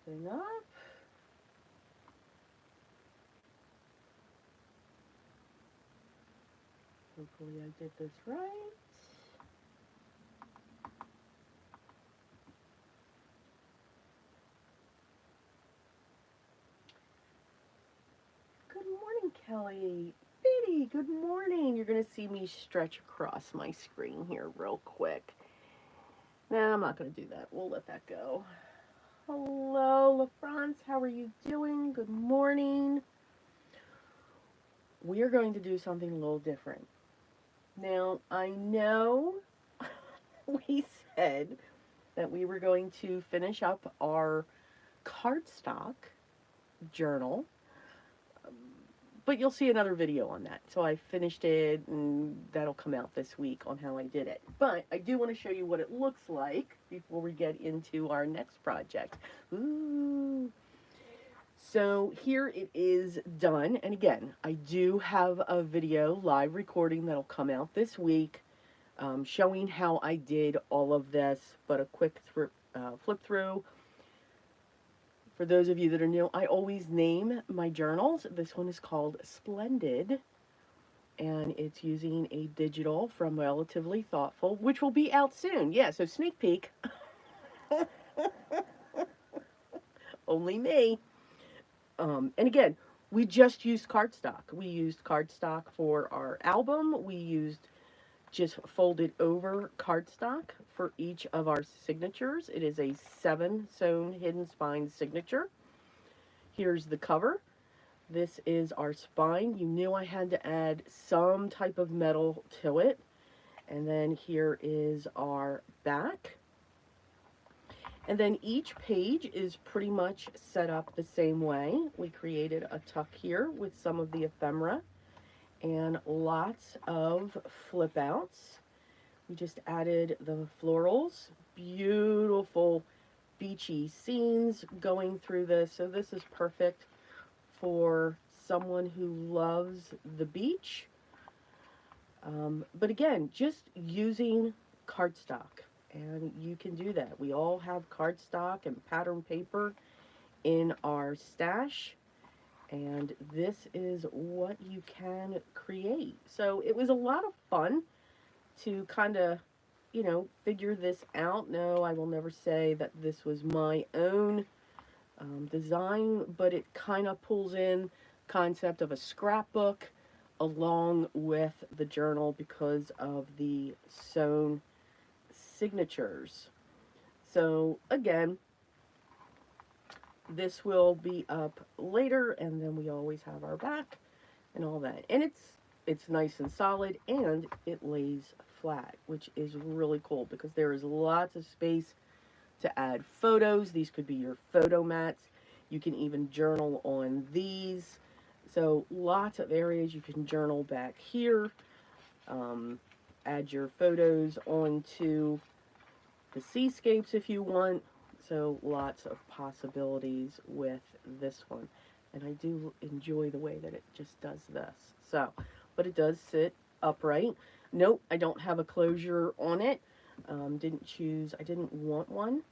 everything up. Hopefully I did this right. Good morning, Kelly. Biddy, good morning. You're going to see me stretch across my screen here real quick. Nah, I'm not going to do that. We'll let that go. Hello, LaFrance. How are you doing? Good morning. We are going to do something a little different. Now, I know we said that we were going to finish up our cardstock journal, but you'll see another video on that. So I finished it, and that'll come out this week on how I did it. But I do want to show you what it looks like before we get into our next project. Ooh. So here it is done. And again, I do have a video live recording that'll come out this week, showing how I did all of this, but a quick flip through. For those of you that are new, I always name my journals. This one is called Splendid, and it's using a digital from Relatively Thoughtful, which will be out soon. Yeah, so sneak peek. Only me. And again, we just used cardstock. We used cardstock for our album. We used just folded over cardstock for each of our signatures. It is a 7 sewn hidden spine signature. Here's the cover. This is our spine. You knew I had to add some type of metal to it. And then here is our back. And then each page is pretty much set up the same way. We created a tuck here with some of the ephemera and lots of flip outs. We just added the florals, beautiful beachy scenes going through this. So this is perfect for someone who loves the beach. But again, just using cardstock. And you can do that. We all have cardstock and pattern paper in our stash. And this is what you can create. So it was a lot of fun to kind of, figure this out. No, I will never say that this was my own design, but it kind of pulls in concept of a scrapbook along with the journal because of the sewn signatures. So again, this will be up later, and then we always have our back and all that. And it's nice and solid, and it lays flat, which is really cool because there is lots of space to add photos. These could be your photo mats. You can even journal on these. So lots of areas you can journal back here. Add your photos onto the seascapes if you want. So lots of possibilities with this one. And I do enjoy the way that it just does this. So, but it does sit upright. Nope, I don't have a closure on it. I didn't want one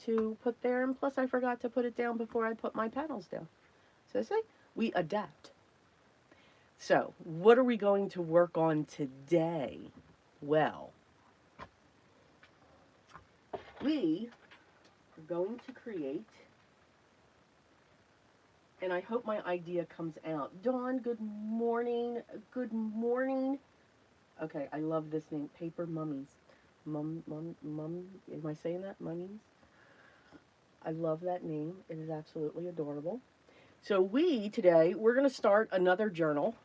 to put there, and plus I forgot to put it down before I put my panels down. So see, we adapt. So, what are we going to work on today? Well, we are going to create, and I hope my idea comes out. Dawn, good morning. Good morning. Okay, I love this name, Paper Mummies. Mum, am I saying that? Mummies? I love that name. It is absolutely adorable. So today, we're going to start another journal,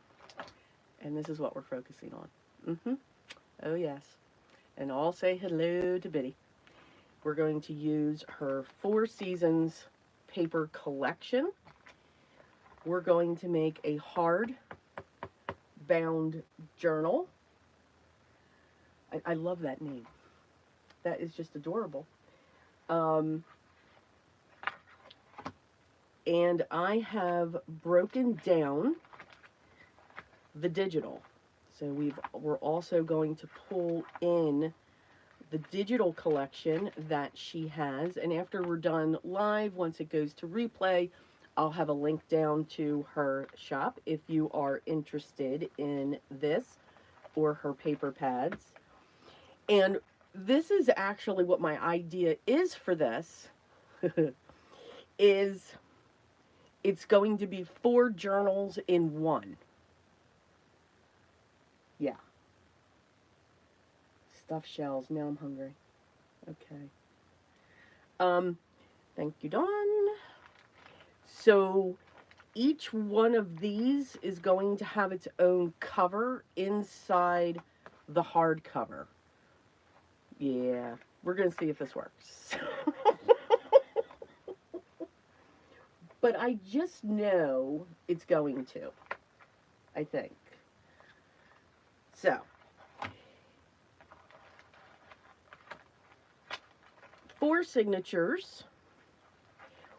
and this is what we're focusing on. Oh, yes. And I'll say hello to Biddy. We're going to use her 4 Seasons paper collection. We're going to make a hard bound journal. I love that name. That is just adorable. And I have broken down the digital. So we're also going to pull in the digital collection that she has. And after we're done live, once it goes to replay, I'll have a link down to her shop if you are interested in this or her paper pads. And this is actually what my idea is for this is it's going to be 4 journals in one. Yeah. Stuffed shells. Now I'm hungry. Okay. Thank you, Dawn. So each one of these is going to have its own cover inside the hardcover. Yeah, we're going to see if this works. But I just know it's going to, I think. So, for signatures,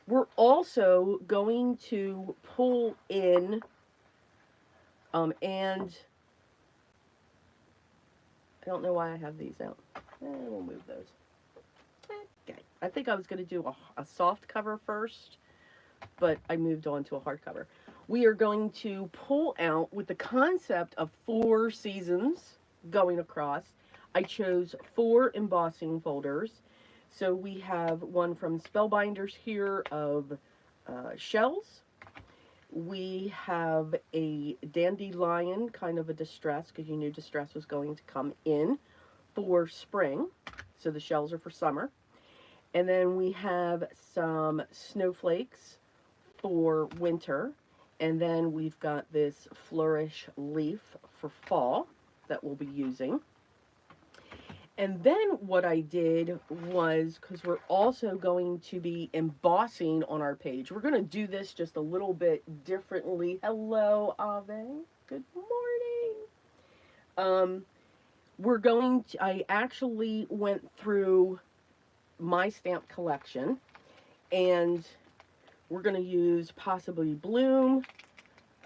we're also going to pull in, and I don't know why I have these out. We'll move those. Okay. I think I was going to do a soft cover first, but I moved on to a hardcover. We are going to pull out with the concept of 4 seasons going across. I chose 4 embossing folders. So we have one from Spellbinders here of shells. We have a dandelion, kind of a distress, because you knew distress was going to come in for spring. So the shells are for summer. And then we have some snowflakes for winter. And then we've got this flourish leaf for fall that we'll be using. And then what I did was, because we're also going to be embossing on our page, we're going to do this just a little bit differently. Hello, Ave. Good morning. I actually went through my stamp collection, and we're going to use possibly Bloom,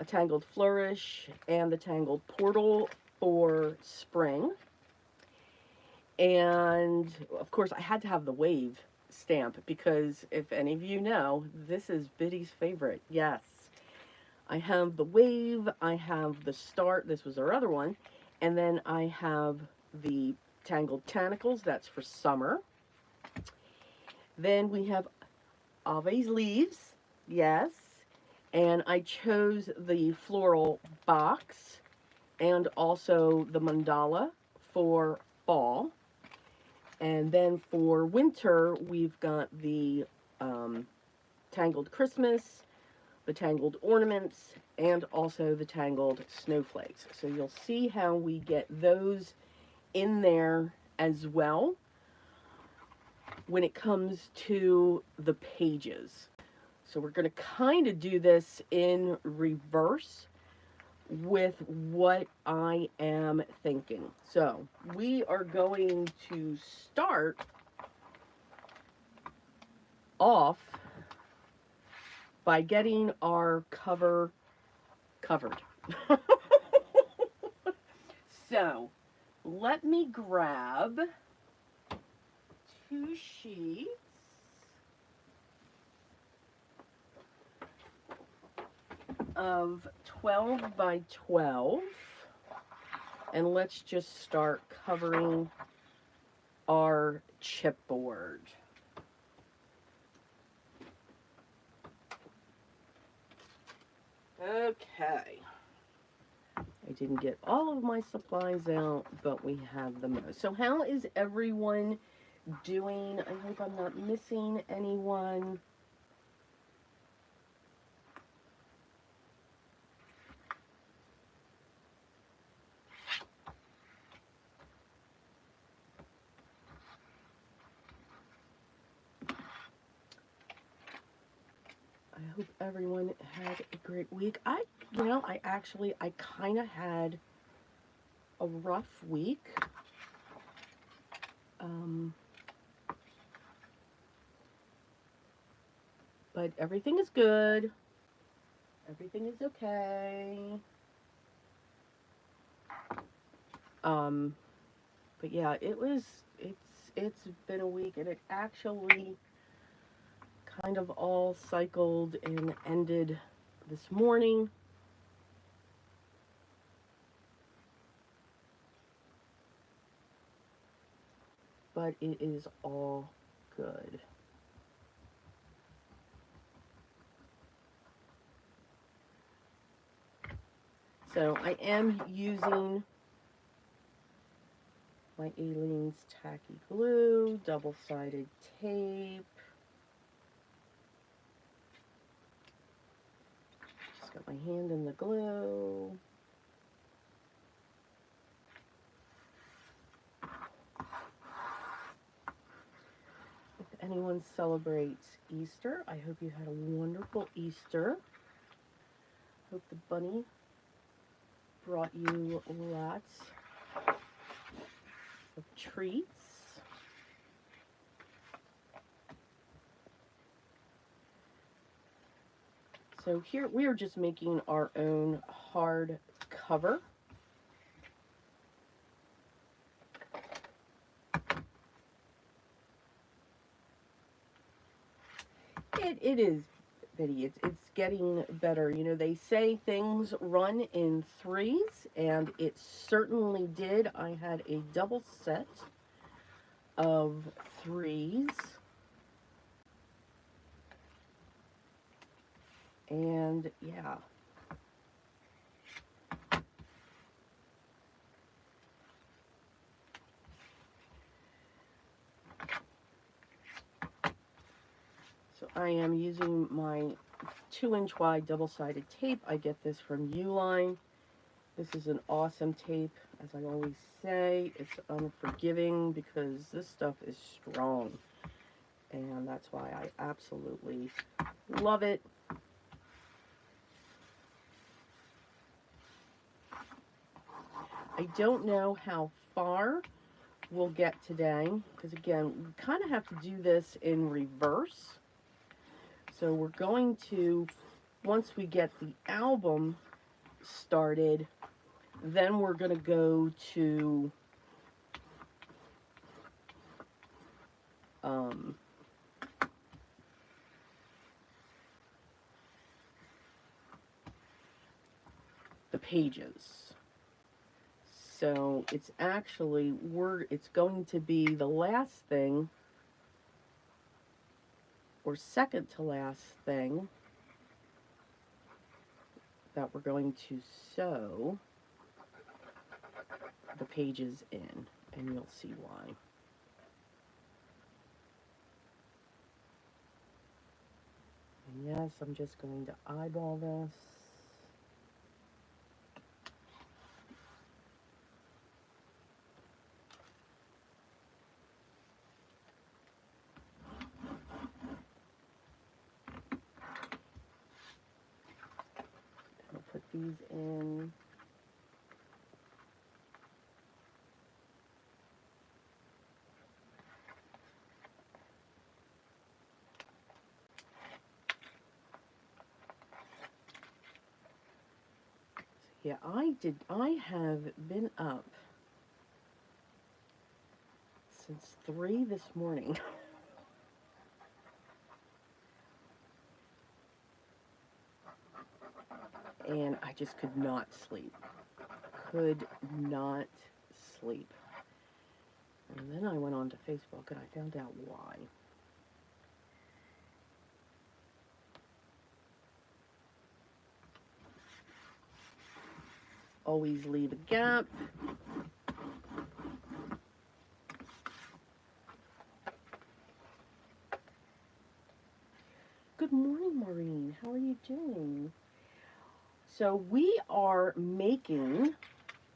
a Tangled Flourish, and the Tangled Portal for spring. And of course, I had to have the wave stamp because if any of you know, this is Biddy's favorite. Yes, I have the wave, I have the start, this was our other one, and then I have the Tangled Tentacles, that's for summer. Then we have Ave's leaves, yes, and I chose the floral box and also the mandala for fall. And then for winter, we've got the Tangled Christmas, the Tangled Ornaments, and also the Tangled Snowflakes. So you'll see how we get those in there as well when it comes to the pages. So we're going to kind of do this in reverse with what I am thinking. So we are going to start off by getting our cover covered. So let me grab 2 sheets. Of 12 by 12, and let's just start covering our chipboard. Okay, I didn't get all of my supplies out, but we have the most. So how is everyone doing? I hope I'm not missing anyone. I hope everyone had a great week. I kind of had a rough week. But everything is good. Everything is okay. But yeah, it's it's been a week, and it actually kind of all cycled and ended this morning. But it is all good. So I am using my Aleene's tacky glue, double-sided tape. Just got my hand in the glue. If anyone celebrates Easter, I hope you had a wonderful Easter. Hope the bunny brought you lots of treats. So here we are just making our own hard cover. It is, Biddy. It's getting better. You know, they say things run in threes, and it certainly did. I had a double set of threes. And yeah. So I am using my 2-inch wide double-sided tape. I get this from Uline. This is an awesome tape. As I always say, it's unforgiving because this stuff is strong. And that's why I absolutely love it. I don't know how far we'll get today, because again, we kind of have to do this in reverse. So we're going to, once we get the album started, then we're going to go to the pages. So it's actually, it's going to be the last thing, or second to last thing, that we're going to sew the pages in, and you'll see why. And yes, I'm just going to eyeball this. I'll put these in. Yeah, I have been up since 3 this morning. And I just could not sleep. Could not sleep. And then I went on to Facebook and I found out why. Always leave a gap. Good morning, Maureen. How are you doing? So we are making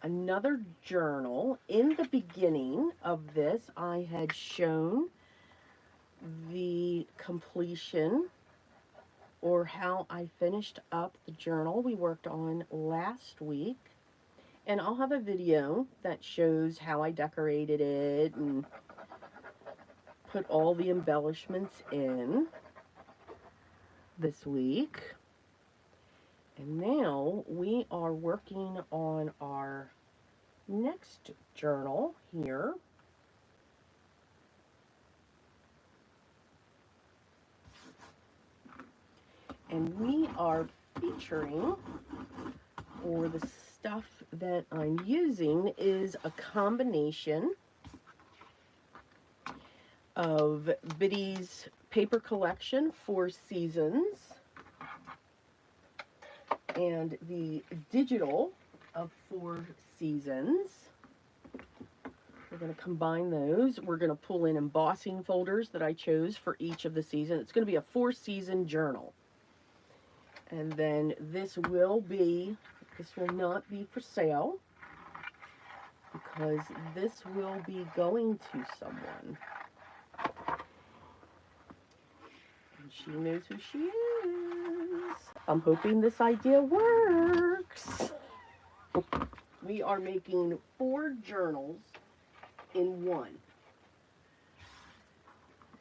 another journal. In the beginning of this, I had shown the completion, or how I finished up the journal we worked on last week. And I'll have a video that shows how I decorated it and put all the embellishments in this week. And now we are working on our next journal here. And we are featuring, or the stuff that I'm using is a combination of Biddy's paper collection, 4 Seasons, and the digital of 4 Seasons. We're going to combine those. We're going to pull in embossing folders that I chose for each of the seasons. It's going to be a 4-season journal. And then this will not be for sale, because this will be going to someone. And she knows who she is. I'm hoping this idea works. We are making 4 journals in one.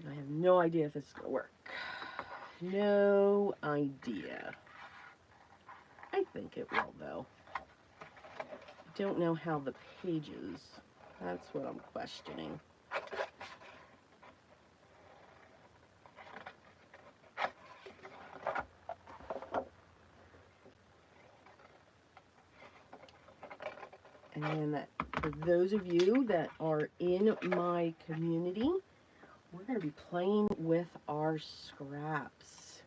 I have no idea if this is going to work. No idea. I think it will, though. I don't know how the pages. That's what I'm questioning. And for those of you that are in my community, we're going to be playing with our scraps.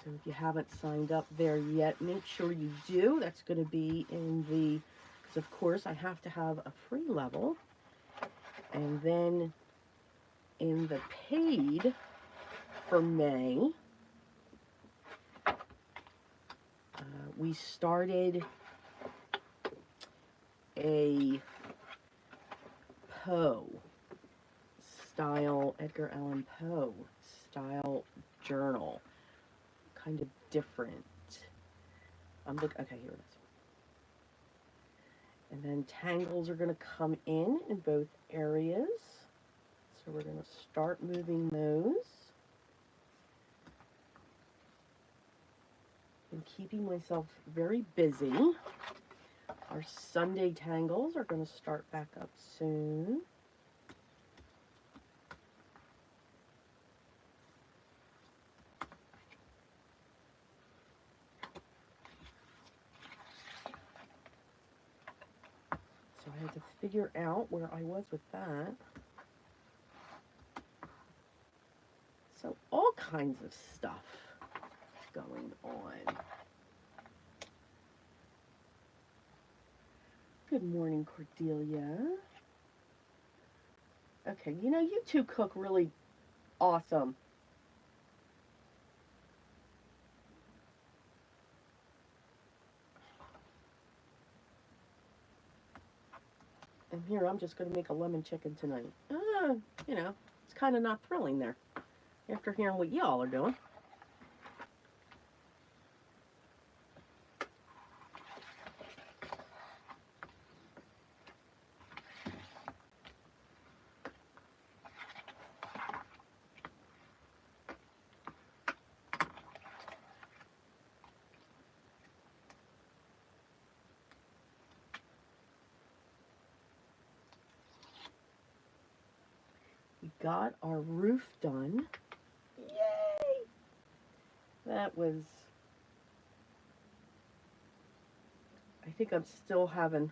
So if you haven't signed up there yet, make sure you do. That's going to be in the, because of course I have to have a free level. And then in the paid for May, we started a Poe style, Edgar Allan Poe style journal. Kind of different. Okay, here it is. And then tangles are going to come in both areas. So we're going to start moving those. And keeping myself very busy. Our Sunday tangles are going to start back up soon. So I had to figure out where I was with that. So all kinds of stuff going on. Good morning, Cordelia. Okay, you know, you two cook really awesome. And here, I'm just going to make a lemon chicken tonight. You know, it's kind of not thrilling there after hearing what y'all are doing. We got our roof done. Yay! That was... I think I'm still having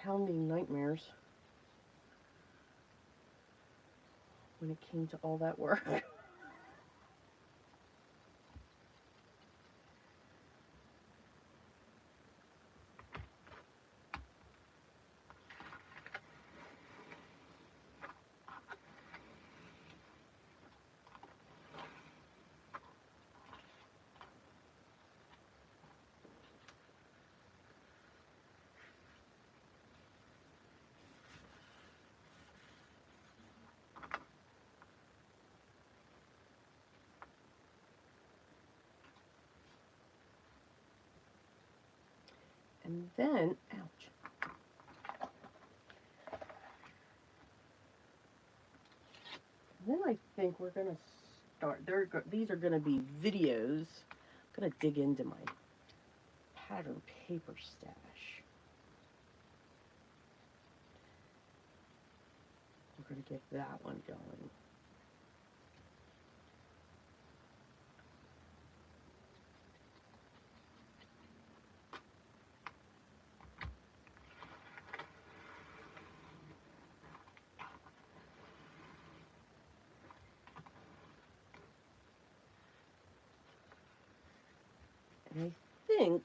pounding nightmares when it came to all that work. And then, ouch. Then I think we're going to start, these are going to be videos. I'm going to dig into my pattern paper stash. We're going to get that one going. And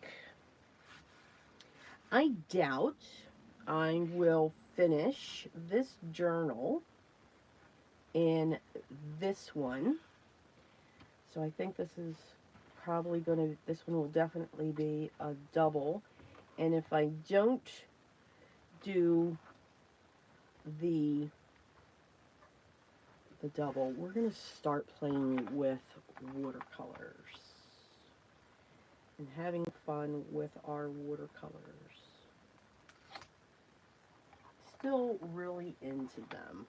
I doubt I will finish this journal in this one. So I think this is probably going to, this one will definitely be a double. And if I don't do the double, we're going to start playing with watercolors and having fun with our watercolors. Still really into them.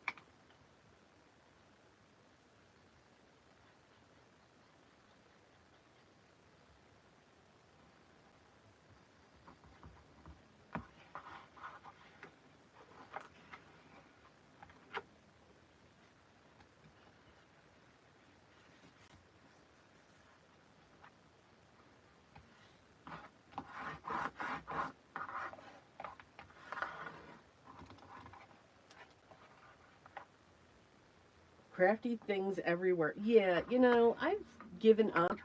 Crafty things everywhere. Yeah, you know, I've given up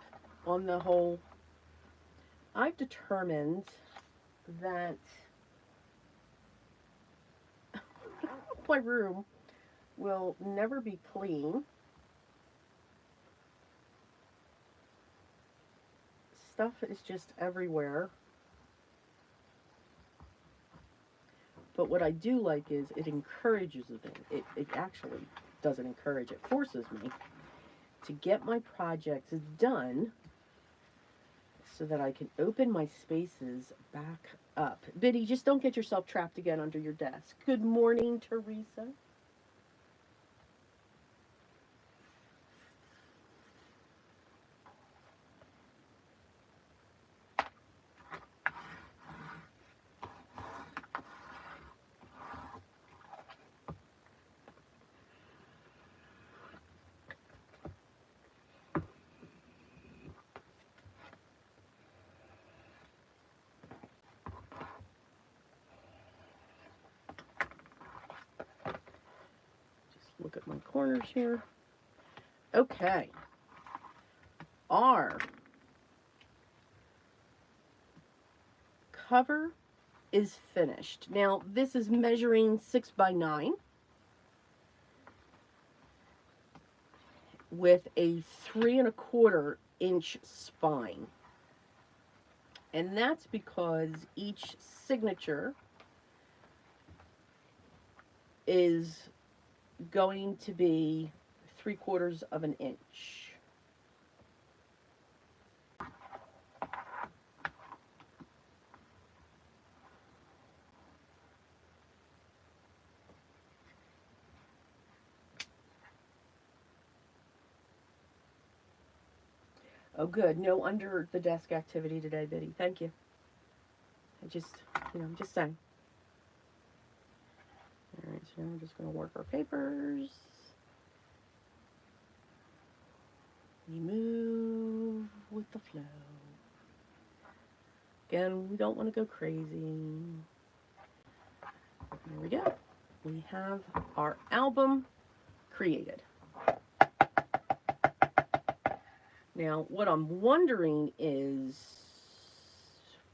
on the whole. I've determined that my room will never be clean. Stuff is just everywhere. But what I do like is it encourages the thing. It actually doesn't encourage, it forces me to get my projects done so that I can open my spaces back up. Biddy, just don't get yourself trapped again under your desk. Good morning, Teresa. Just look at my corners here. Okay. Our cover is finished. Now, this is measuring 6 by 9 with a 3¼ inch spine. And that's because each signature is going to be 3/4 inch. Oh, good. No under the desk activity today, Biddy. Thank you. I'm just saying. All right, so now we're just going to work our papers. We move with the flow. Again, we don't want to go crazy. There we go. We have our album created. Now, what I'm wondering is,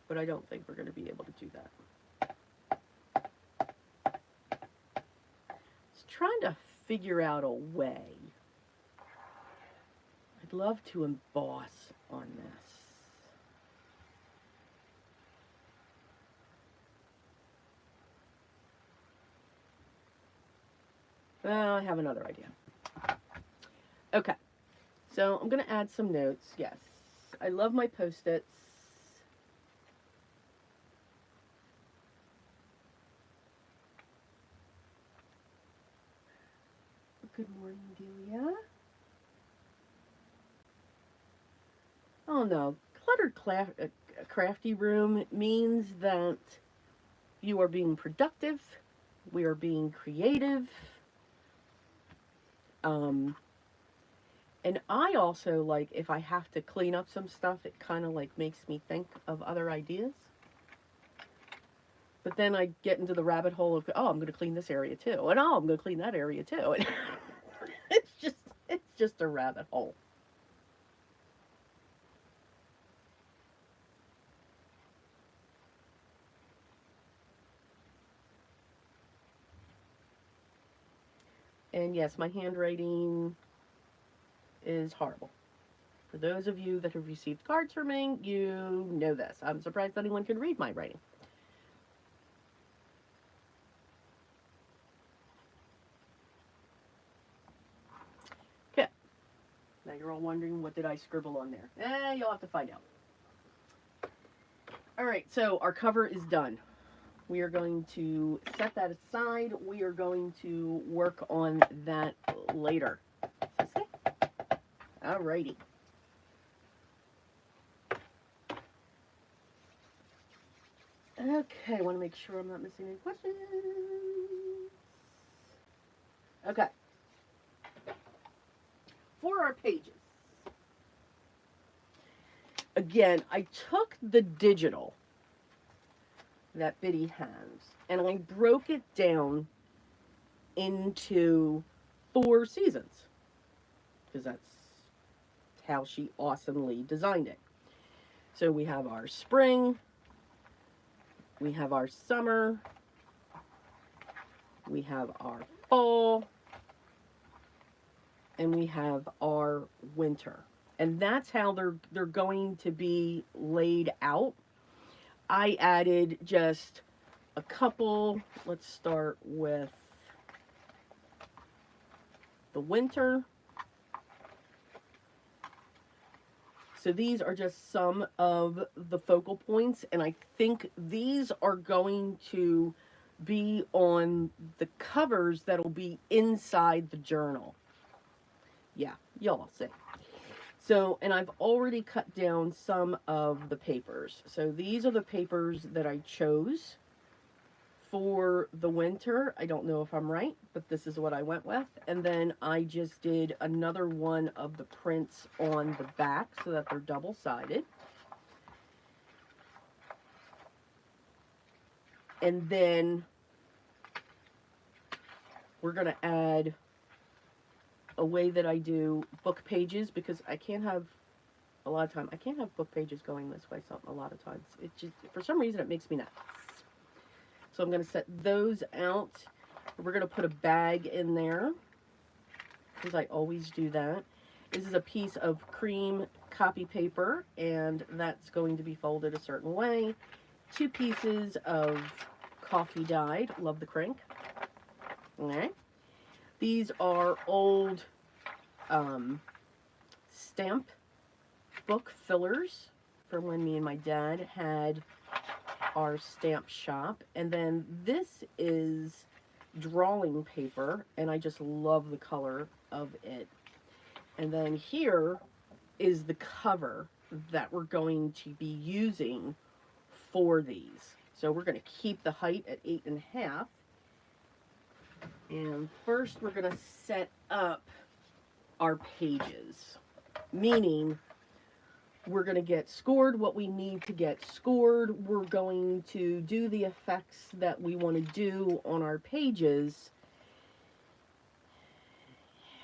but I don't think we're going to be able to do that. Just trying to figure out a way. I'd love to emboss on this. Well, I have another idea. Okay, so I'm going to add some notes. Yes, I love my Post-its. Good morning, Delia. Oh no, cluttered crafty room means that you are being productive, we are being creative. And I also, like, if I have to clean up some stuff, it kind of like makes me think of other ideas. But then I get into the rabbit hole of, oh, I'm going to clean this area too, and oh, I'm going to clean that area too, and it's just a rabbit hole. And yes, my handwriting is horrible. For those of you that have received cards from me, you know this. I'm surprised anyone can read my writing. Okay. Now you're all wondering, what did I scribble on there? You'll have to find out. All right, so our cover is done. We are going to set that aside. We are going to work on that later. All righty. Okay, I want to make sure I'm not missing any questions. Okay. For our pages. Again, I took the digital that Biddy has and I broke it down into 4 seasons because that's how she awesomely designed it. So we have our spring, we have our summer, we have our fall, and we have our winter. And that's how they're going to be laid out. I added just a couple. Let's start with the winter. So these are just some of the focal points, and I think these are going to be on the covers that'll be inside the journal. Yeah, y'all see. So, and I've already cut down some of the papers. So these are the papers that I chose for the winter. I don't know if I'm right, but this is what I went with. And then I just did another one of the prints on the back so that they're double-sided. And then we're going to add a way that I do book pages, because I can't have a lot of time. I can't have book pages going this way a lot of times. It just, for some reason, it makes me nuts. So I'm going to set those out. We're going to put a bag in there, because I always do that. This is a piece of cream copy paper, and that's going to be folded a certain way. 2 pieces of coffee dyed. Love the crink. Okay. These are old stamp book fillers from when me and my dad had our stamp shop. And then this is drawing paper, and I just love the color of it. And then here is the cover that we're going to be using for these. So we're going to keep the height at 8.5. And first we're going to set up our pages, meaning we're going to get scored what we need to get scored. We're going to do the effects that we want to do on our pages.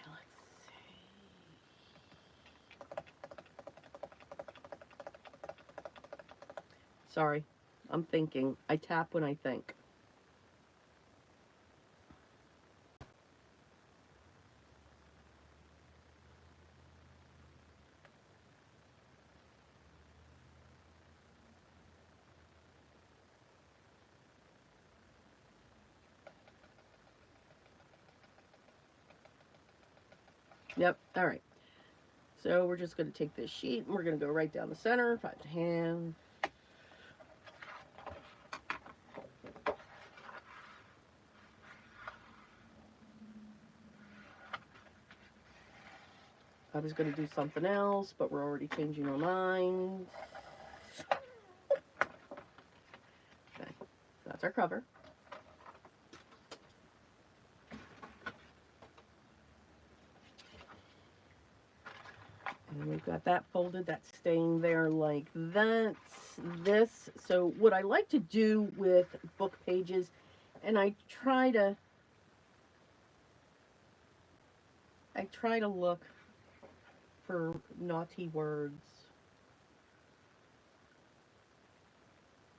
Let's see. Sorry, I'm thinking. I tap when I think. Yep, all right. So we're just going to take this sheet and we're going to go right down the center, 5.5. I was going to do something else, but we're already changing our mind. Okay, that's our cover. And we've got that folded, that's staying there like that. This, so what I like to do with book pages, and I try to look for naughty words.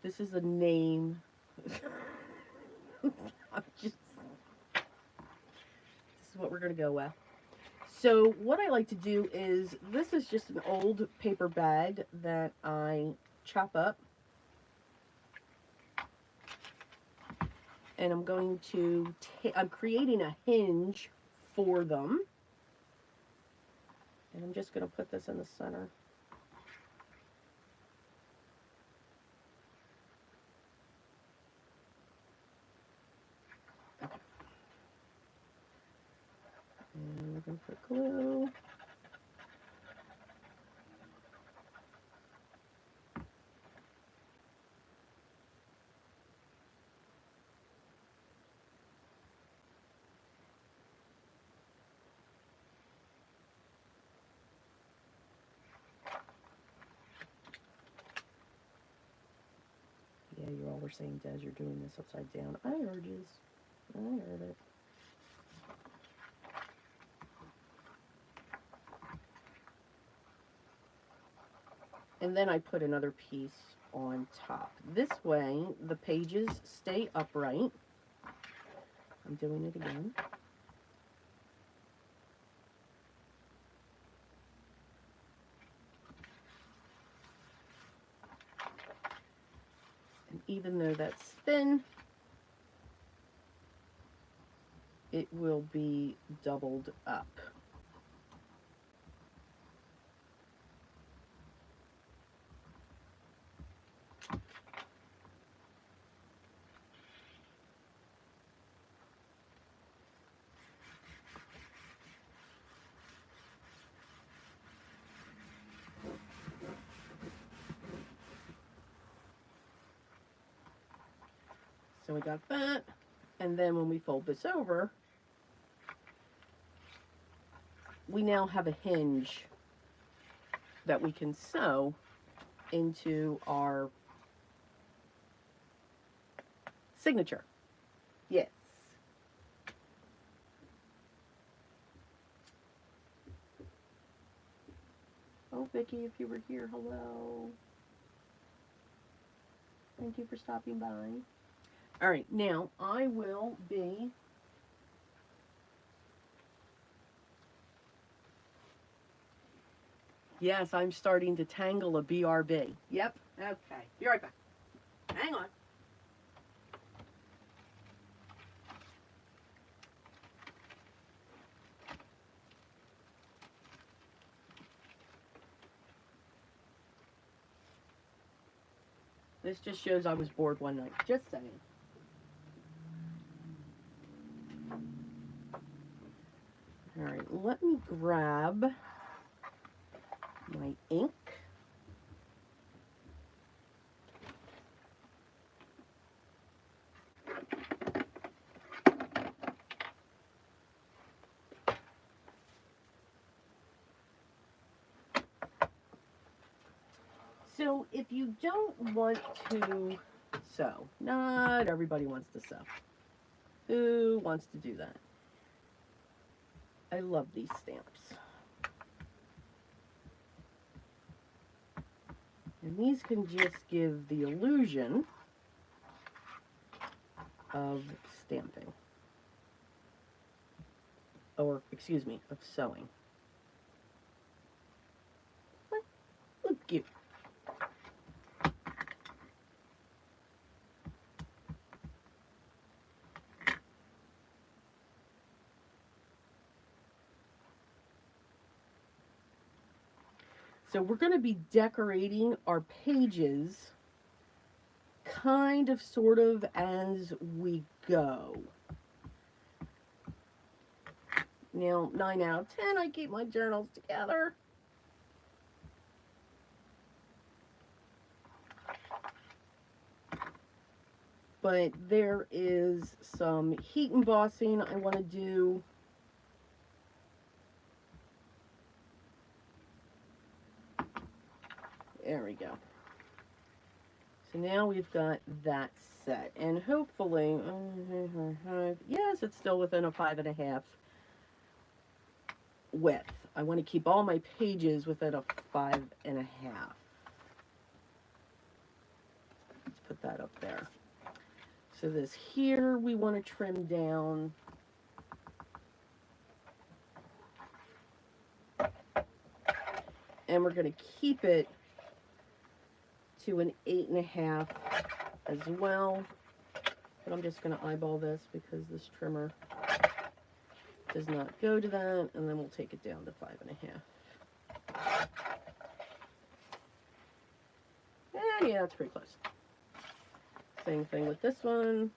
This is a name. I'm just, this is what we're going to go with. So what I like to do is, this is just an old paper bag that I chop up. And I'm going to, I'm creating a hinge for them. And I'm just going to put this in the center. Okay. And we're going to put glue. Yeah, you all were saying, Des, you're doing this upside down. I heard you. I heard it. And then I put another piece on top. This way, the pages stay upright. I'm doing it again. And even though that's thin, it will be doubled up. So we got that. And then when we fold this over, we now have a hinge that we can sew into our signature. Yes. Oh, Vicki, if you were here, hello. Thank you for stopping by. All right, now I will be Yes, I'm starting to tangle a BRB. Yep. Okay. Be right back. Hang on. This just shows I was bored one night. Just saying. All right, let me grab my ink. So if you don't want to sew, not everybody wants to sew. Who wants to do that? I love these stamps. And these can just give the illusion of stamping. Or, excuse me, of sewing. Look cute. So we're going to be decorating our pages kind of, sort of, as we go. Now, 9 out of 10, I keep my journals together. But there is some heat embossing I want to do. There we go. So now we've got that set. And hopefully, yes, it's still within a 5.5 width. I want to keep all my pages within a 5.5. Let's put that up there. So this here we want to trim down And we're going to keep it to an 8.5 as well. But I'm just going to eyeball this because this trimmer does not go to that, and then we'll take it down to 5.5. And yeah, that's pretty close. Same thing with this one.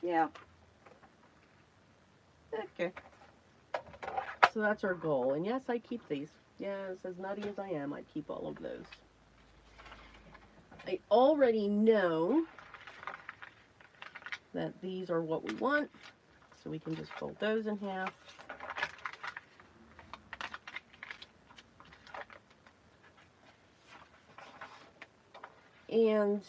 Yeah. Okay. So that's our goal. And yes, I keep these. Yes, as nutty as I am, I keep all of those. I already know that these are what we want, so we can just fold those in half. And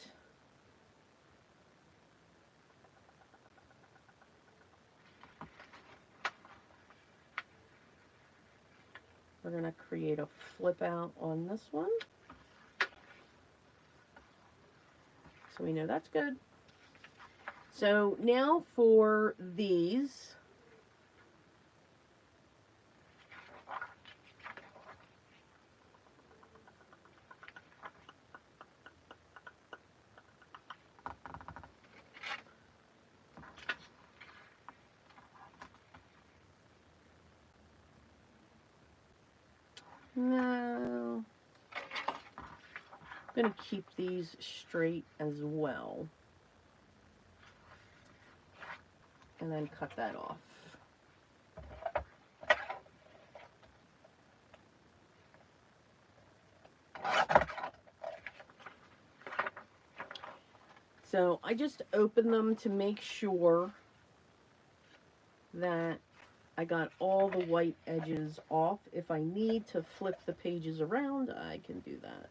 we're going to create a flip out on this one. So we know that's good. So now for these, no, I'm going to keep these straight as well. And then cut that off. So I just open them to make sure that I got all the white edges off. If I need to flip the pages around, I can do that.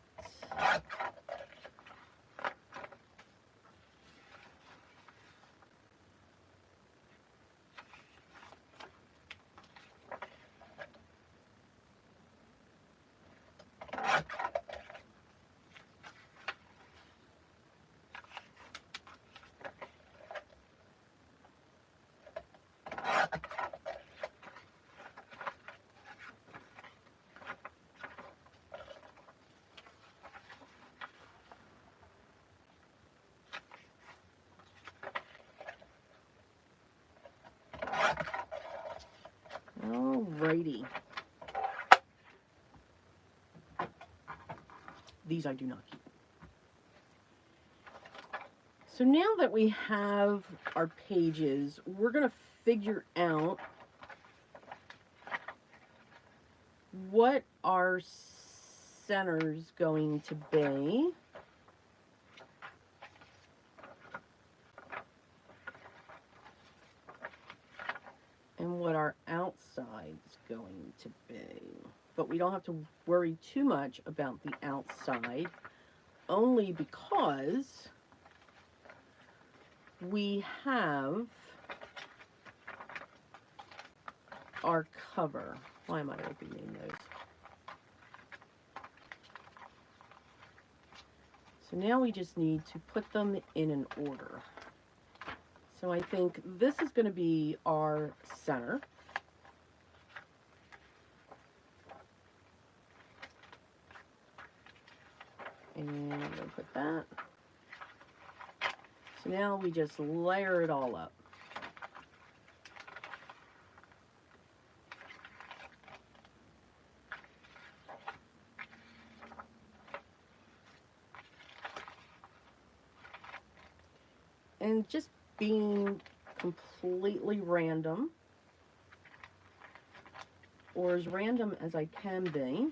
Alrighty. These I do not keep. So now that we have our pages, we're going to figure out what our center's going to be. And what our outside's going to be. But we don't have to worry too much about the outside, only because we have our cover. Why am I opening those? So now we just need to put them in an order. So I think this is going to be our center. And I'm going to put that. So now we just layer it all up. And just being completely random, or as random as I can be,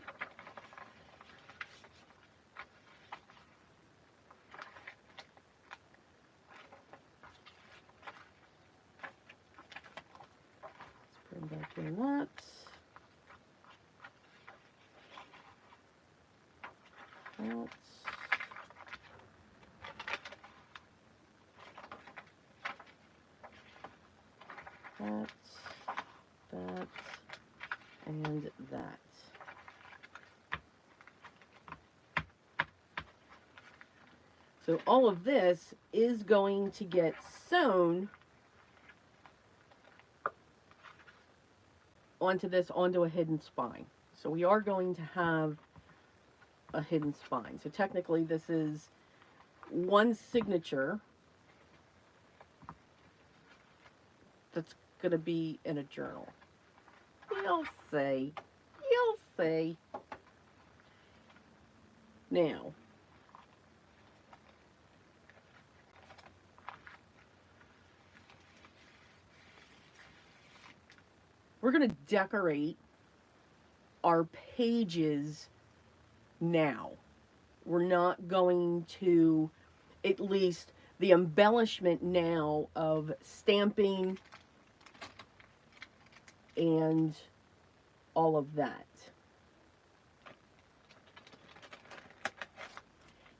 let's bring back in that. That, and that. So all of this is going to get sewn onto a hidden spine. So we are going to have a hidden spine. So technically this is one signature that's going to be in a journal. You'll see. You'll see. Now, we're going to decorate our pages now. We're not going to, at least the embellishment now of stamping and all of that.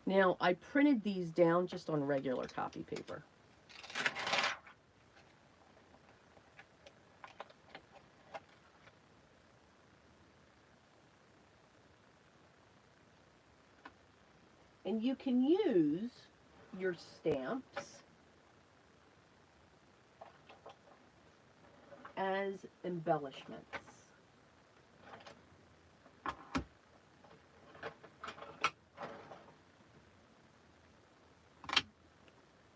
Now, I printed these down just on regular copy paper. And you can use your stamps as embellishments.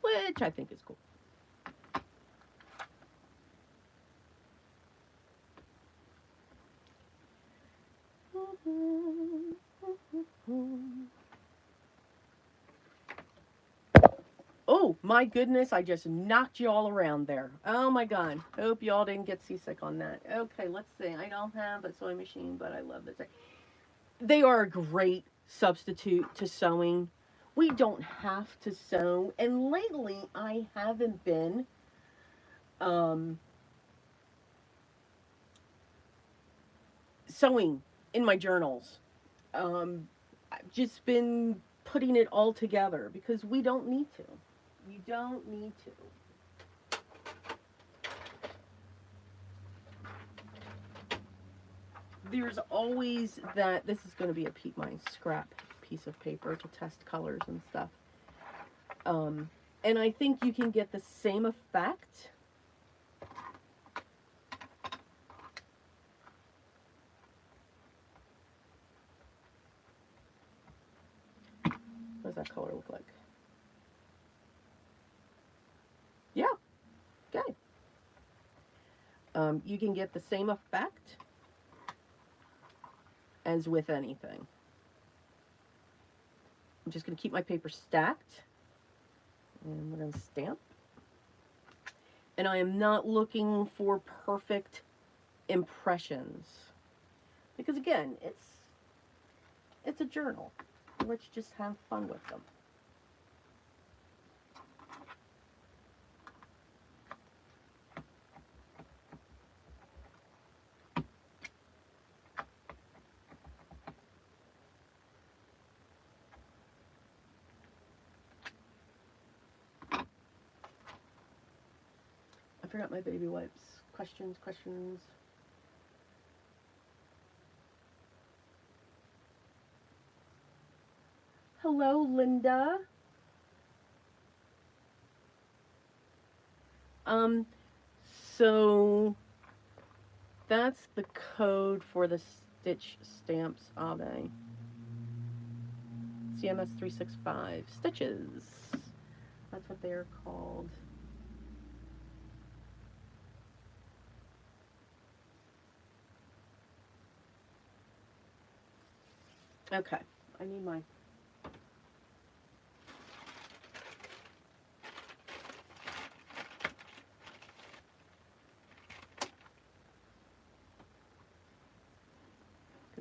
Which I think is cool. Oh my goodness, I just knocked you all around there. Oh my god. Hope you all didn't get seasick on that. Okay, let's see. I don't have a sewing machine, but I love this. They are a great substitute to sewing. We don't have to sew. And lately, I haven't been sewing in my journals. I've just been putting it all together because we don't need to. You don't need to. There's always that. This is going to be my scrap piece of paper to test colors and stuff. And I think you can get the same effect what does that color look like? Yeah, okay. You can get the same effect as with anything. I'm just going to keep my paper stacked. And we're going to stamp. And I am not looking for perfect impressions. Because again, it's a journal. Let's just have fun with them. I forgot my baby wipes. Questions. Hello, Linda. So that's the code for the stitch stamps, Abe. CMS 365 stitches. That's what they are called. Okay, I need my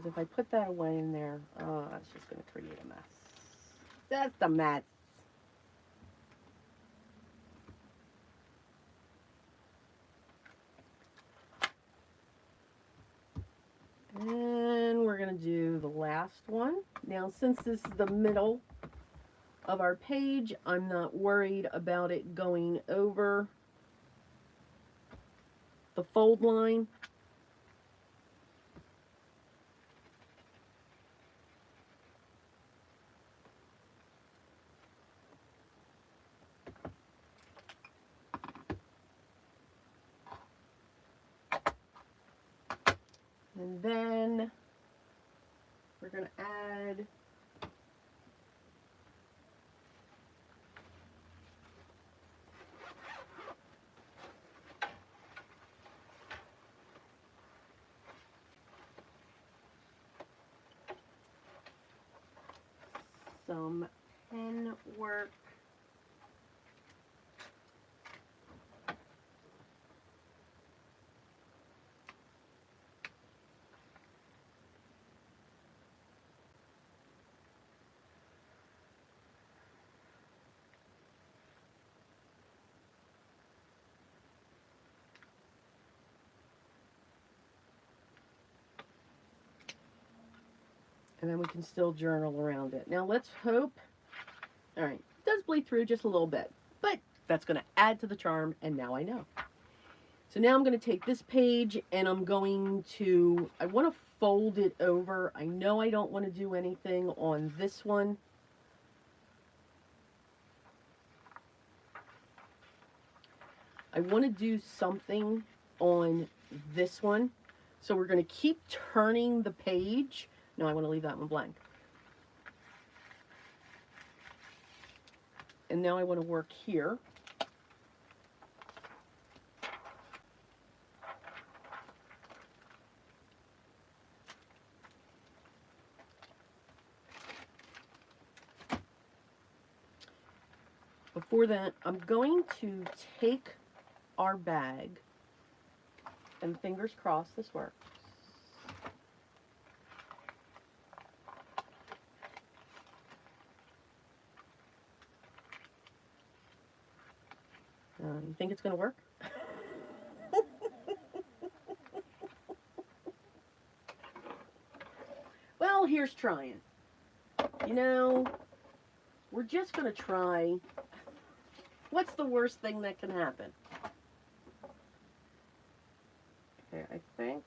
because if I put that away in there, oh, that's just going to create a mess. That's a mess. And we're going to do the last one. Now, since this is the middle of our page, I'm not worried about it going over the fold line. And then we're going to add some pen work. And then we can still journal around it. Now let's hope, all right, it does bleed through just a little bit, but that's going to add to the charm, and now I know. So now I'm going to take this page and I'm going to, I want to fold it over. I know I don't want to do anything on this one. I want to do something on this one. So we're going to keep turning the page. No, I want to leave that one blank. And now I want to work here. Before that, I'm going to take our bag, and fingers crossed this works. You think it's going to work? Well, here's trying. You know, we're just going to try. What's the worst thing that can happen? Okay, I think.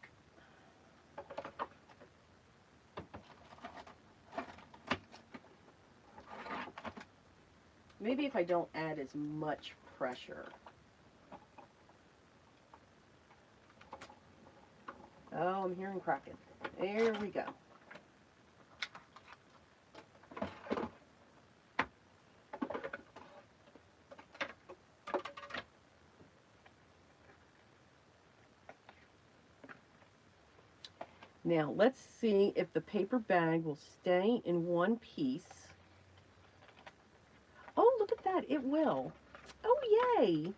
Maybe if I don't add as much pressure. Oh, I'm hearing cracking. There we go. Now, let's see if the paper bag will stay in one piece. Oh, look at that. It will. Oh, yay.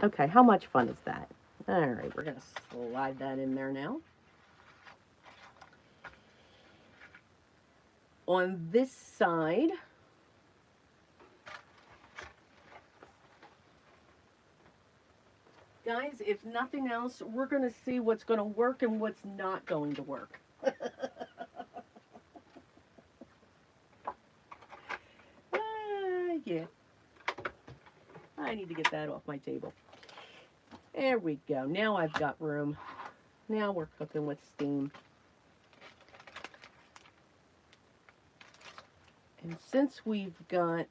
Okay, how much fun is that? All right, we're going to slide that in there now. On this side, guys, if nothing else, we're going to see what's going to work and what's not going to work. Yeah. I need to get that off my table. There we go. Now I've got room. Now we're cooking with steam. And since we've got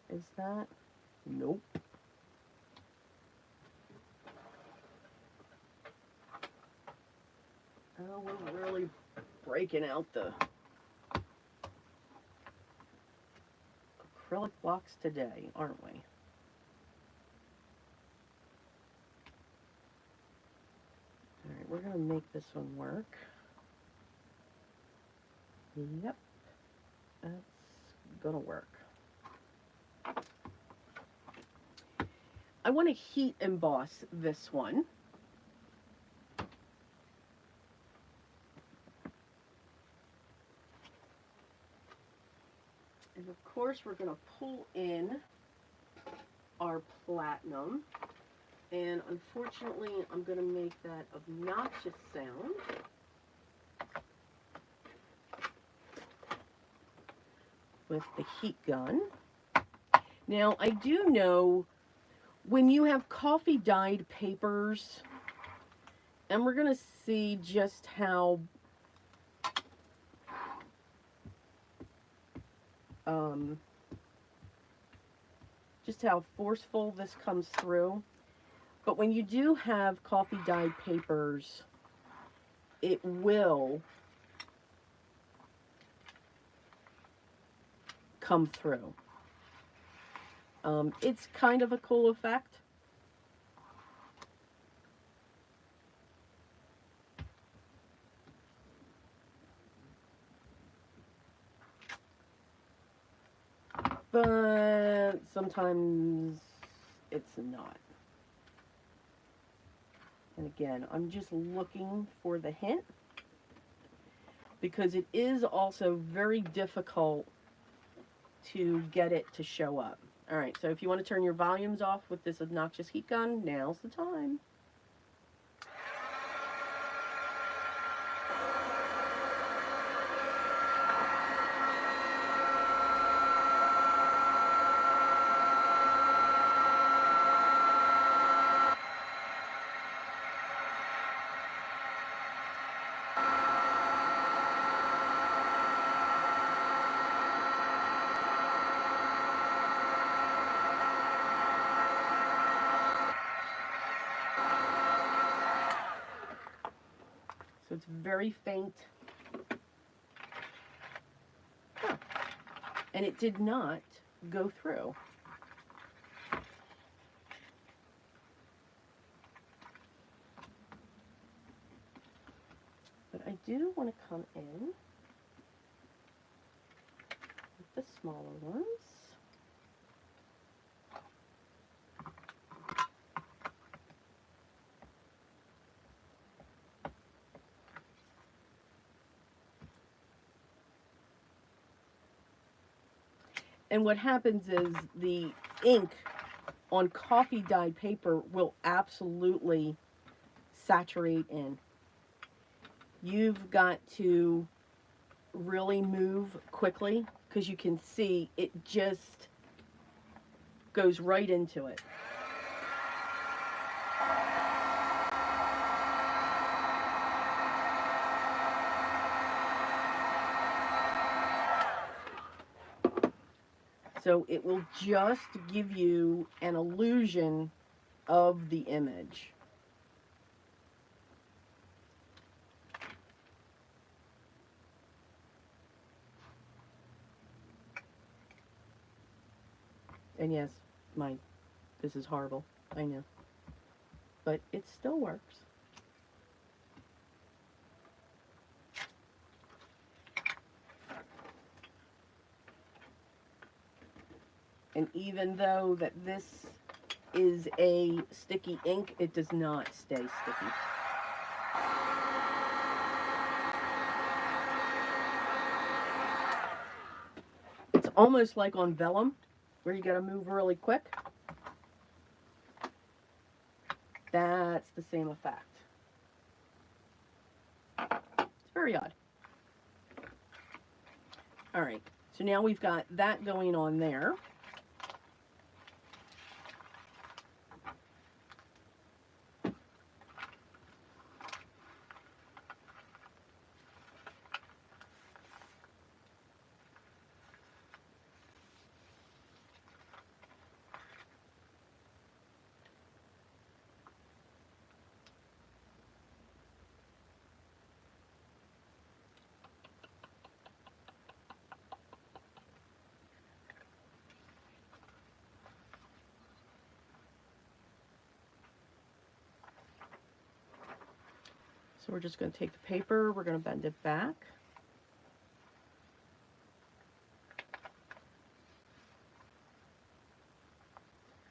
is that? Nope. Oh, we're really breaking out the acrylic blocks today, aren't we? All right, we're going to make this one work. Yep, that's going to work. I want to heat emboss this one. And of course, we're going to pull in our platinum. And unfortunately, I'm going to make that obnoxious sound. With the heat gun. Now, I do know when you have coffee dyed papers, and we're going to see just how um, just how forceful this comes through. But when you do have coffee dyed papers, it will come through. It's kind of a cool effect. But sometimes it's not. And again, I'm just looking for the hint because it is also very difficult to get it to show up. All right, so if you want to turn your volumes off with this obnoxious heat gun, now's the time. So it's very faint. Huh. And it did not go through. But I do want to come in with the smaller ones. And what happens is the ink on coffee dyed paper will absolutely saturate in. You've got to really move quickly because you can see it just goes right into it. So it will just give you an illusion of the image. And yes, this is horrible, I know. But it still works. And even though that this is a sticky ink, it does not stay sticky. It's almost like on vellum, where you gotta move really quick. That's the same effect. It's very odd. All right, so now we've got that going on there. So we're just going to take the paper, we're going to bend it back.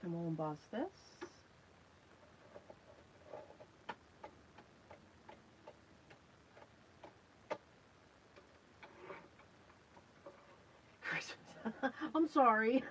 And we'll emboss this. I'm sorry.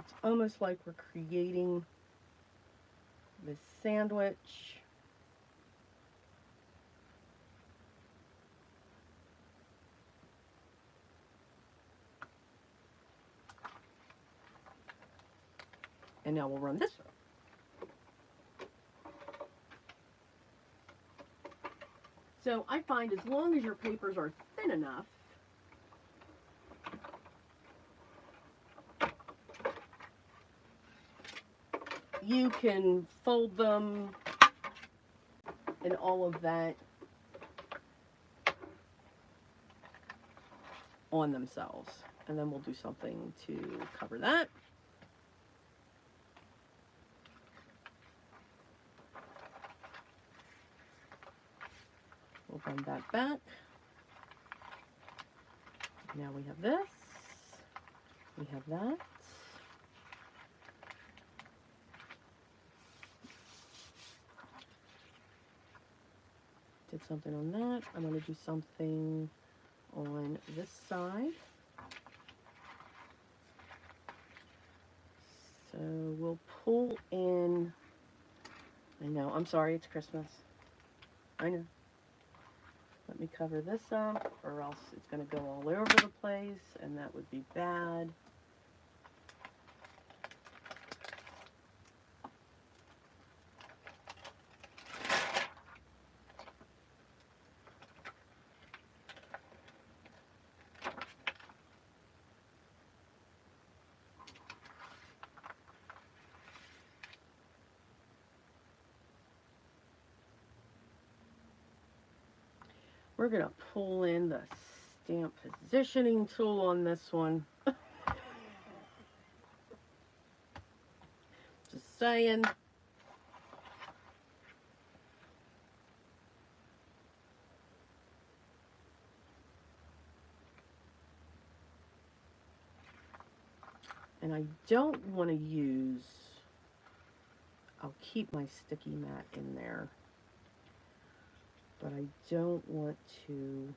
It's almost like we're creating this sandwich. And now we'll run this row. So I find as long as your papers are thin enough, you can fold them and all of that on themselves. And then we'll do something to cover that. We'll run that back. Now we have this. We have that. Did something on that. I'm going to do something on this side. So we'll pull in. I know, I'm sorry, it's Christmas. I know. Let me cover this up, or else it's going to go all over the place, and that would be bad. We're going to pull in the stamp positioning tool on this one. Just saying. And I don't want to use, I'll keep my sticky mat in there, but I don't want to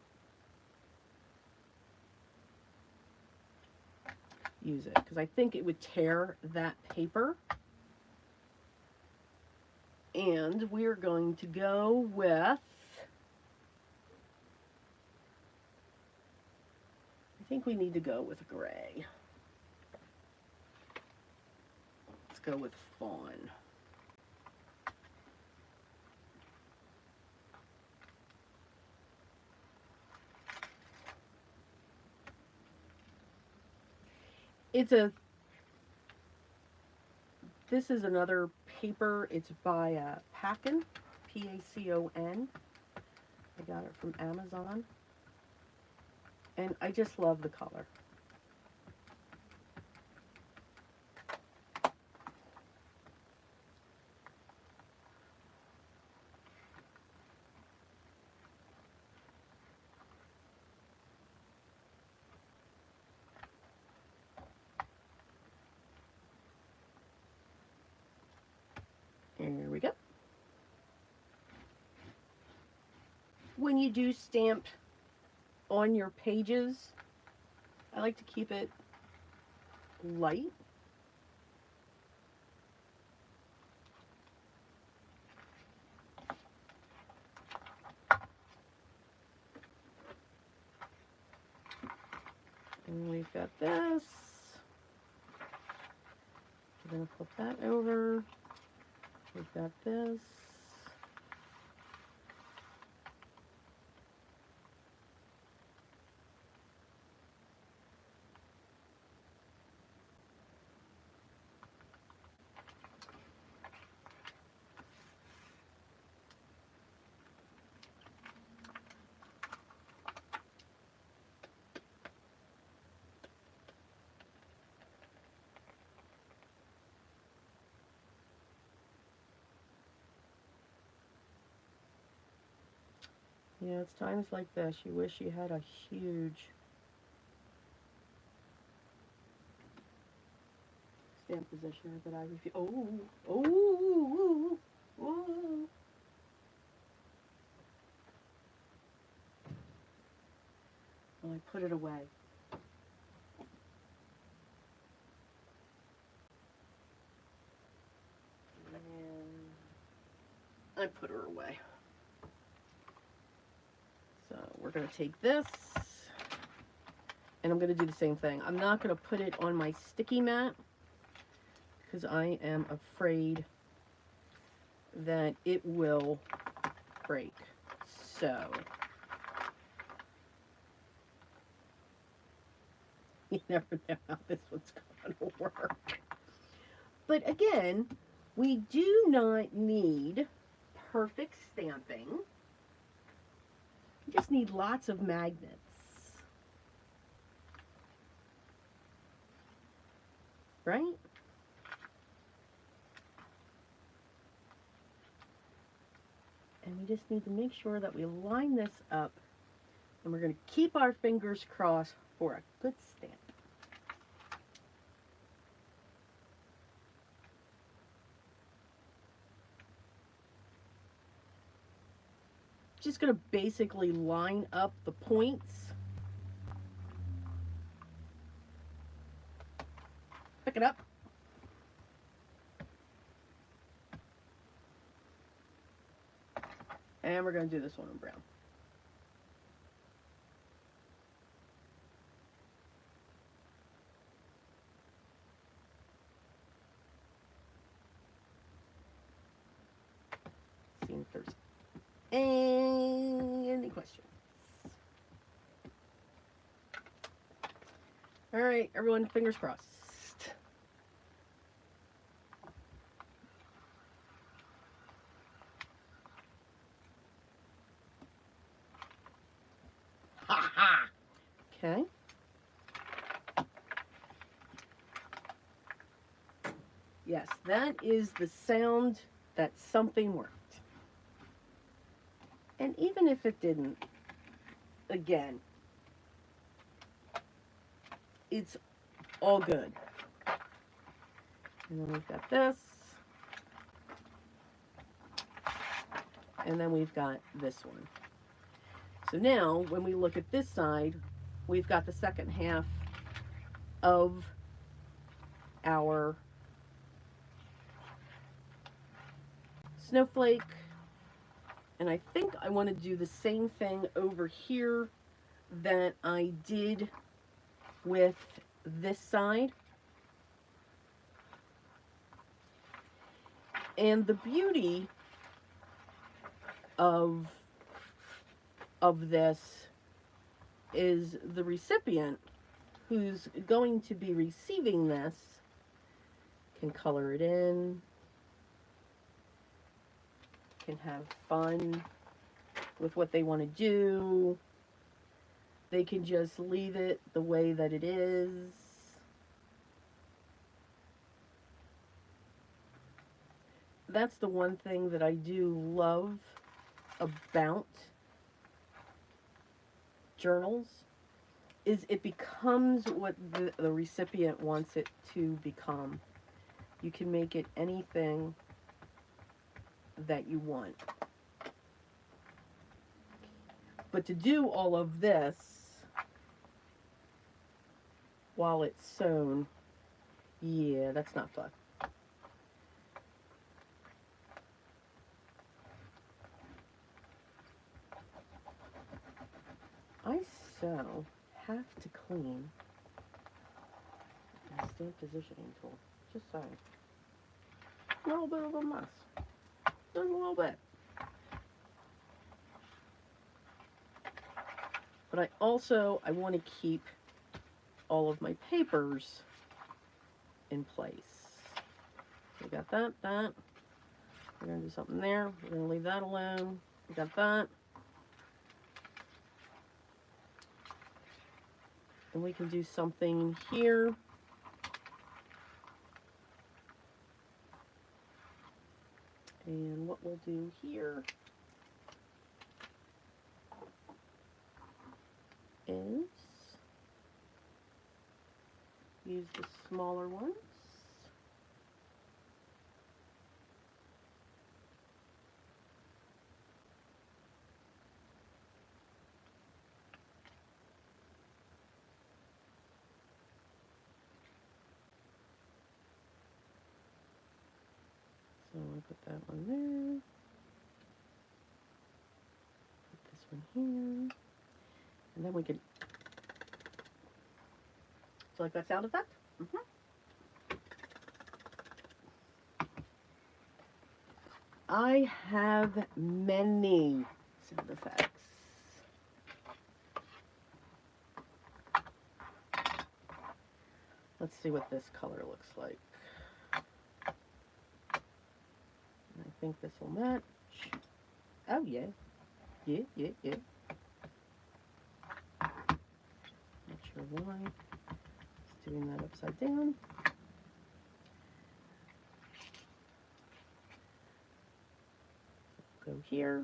use it because I think it would tear that paper. And we're going to go with, I think we need to go with gray. Let's go with fawn. This is another paper. It's by Pacon, P-A-C-O-N. I got it from Amazon. And I just love the color. Here we go. When you do stamp on your pages, I like to keep it light. And we've got this. We're going to flip that over. We've got this. Yeah, it's times like this you wish you had a huge stamp positioner, but I refuse. Oh. Well, I put it away. I put her away. So we're going to take this, and I'm going to do the same thing. I'm not going to put it on my sticky mat because I am afraid that it will break. So you never know how this one's going to work. But again, we do not need perfect stamping. We just need lots of magnets. Right? And we just need to make sure that we line this up, and we're going to keep our fingers crossed for a good stamp. Just going to basically line up the points. Pick it up. And we're going to do this one in brown. See if there's any questions. All right, everyone, fingers crossed. Ha ha! Okay. Yes, that is the sound that something worked. And even if it didn't, again, it's all good. And then we've got this. And then we've got this one. So now, when we look at this side, we've got the second half of our snowflake. And I think I want to do the same thing over here that I did with this side. And the beauty of this is the recipient who's going to be receiving this can color it in, can have fun with what they want to do. They can just leave it the way that it is. That's the one thing that I do love about journals, is it becomes what the recipient wants it to become. You can make it anything that you want. But to do all of this while it's sewn, yeah, that's not fun. I so have to clean my stamp positioning tool. Just saying. A little bit of a mess. Just a little bit. But I want to keep all of my papers in place. We got that. We're going to do something there. We're going to leave that alone. We got that. And we can do something here. And what we'll do here is use the smaller ones. So I'll put that one there. one here. And then we can... So like that sound effect? Mm-hmm. I have many sound effects. Let's see what this color looks like. I think this will match. Oh, yeah. Yeah. Not sure why. Just doing that upside down. Go here.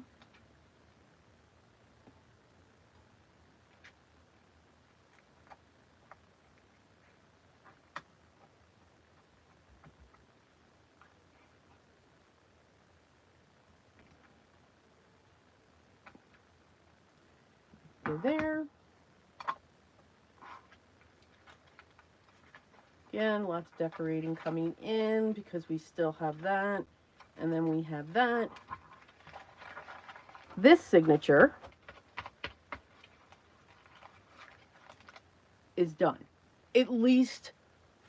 Go there. Again, lots of decorating coming in because we still have that. And then we have that. This signature is done, at least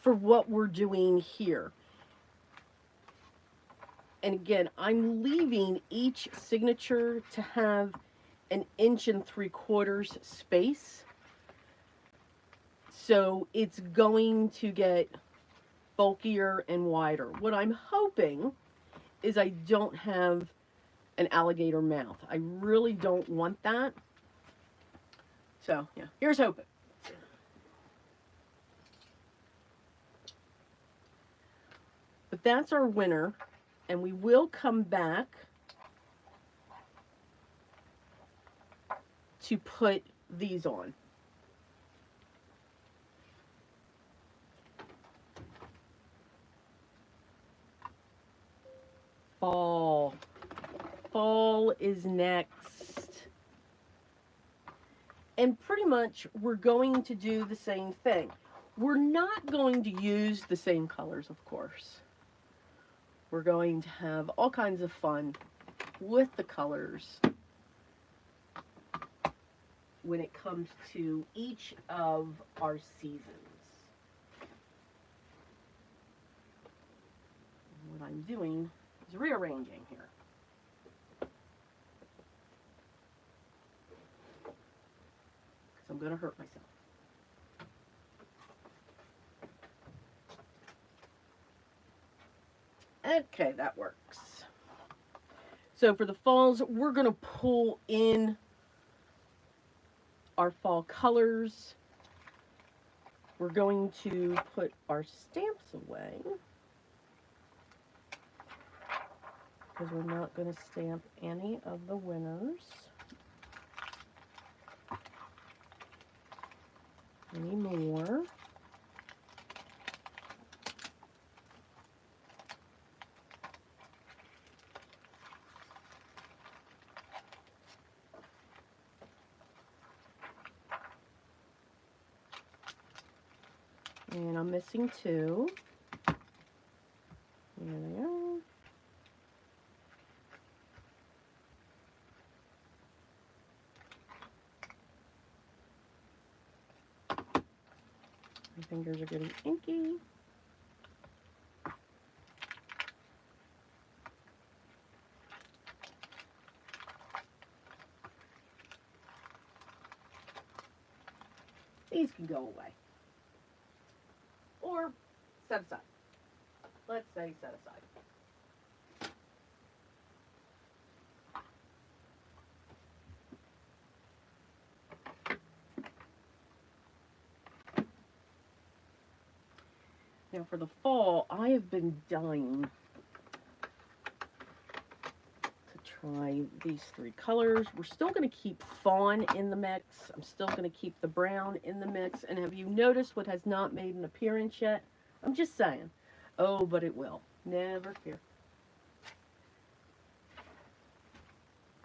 for what we're doing here. And again, I'm leaving each signature to have an 1 3/4 inch space. So it's going to get bulkier and wider. What I'm hoping is I don't have an alligator mouth. I really don't want that. So yeah, here's hoping. But that's our winner, and we will come back to put these on. Fall. Fall is next. And pretty much we're going to do the same thing. We're not going to use the same colors, of course. We're going to have all kinds of fun with the colors when it comes to each of our seasons. What I'm doing is rearranging here. Because I'm going to hurt myself. Okay, that works. So for the falls, we're going to pull in our fall colors. We're going to put our stamps away because we're not going to stamp any of the winners anymore. And I'm missing 2. There they are. My fingers are getting inky. These can go away. Or set aside. Let's say set aside. Now for the fall, I have been dying to try these 3 colors. We're still going to keep fawn in the mix. I'm still going to keep the brown in the mix. And have you noticed what has not made an appearance yet? I'm just saying. Oh, but it will. Never fear.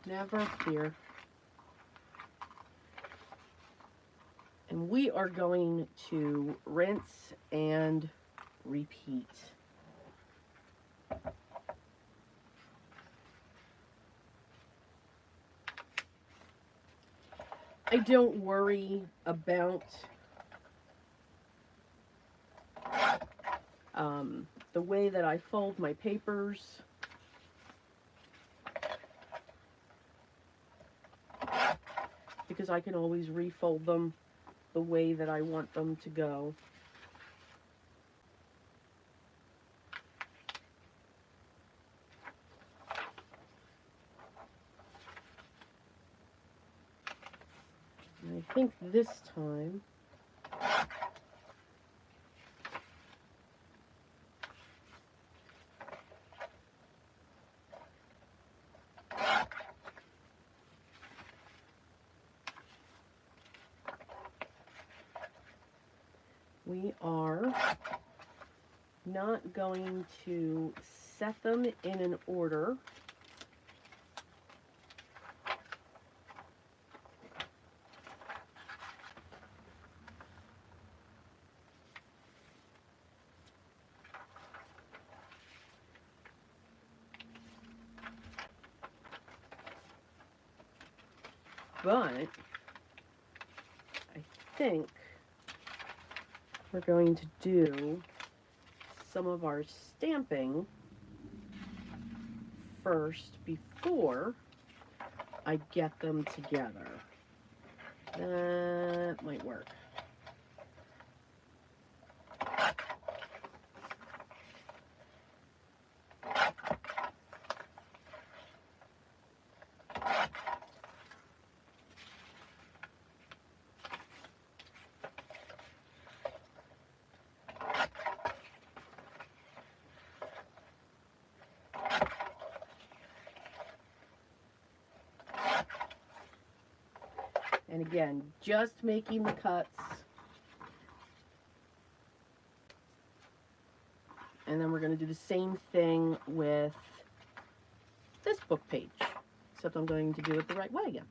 Never fear. And we are going to rinse and repeat. I don't worry about the way that I fold my papers. Because I can always refold them the way that I want them to go. And I think this time we are not going to set them in an order. But I think we're going to do some of our stamping first before I get them together. That might work. And again, just making the cuts. And then we're going to do the same thing with this book page, except I'm going to do it the right way again.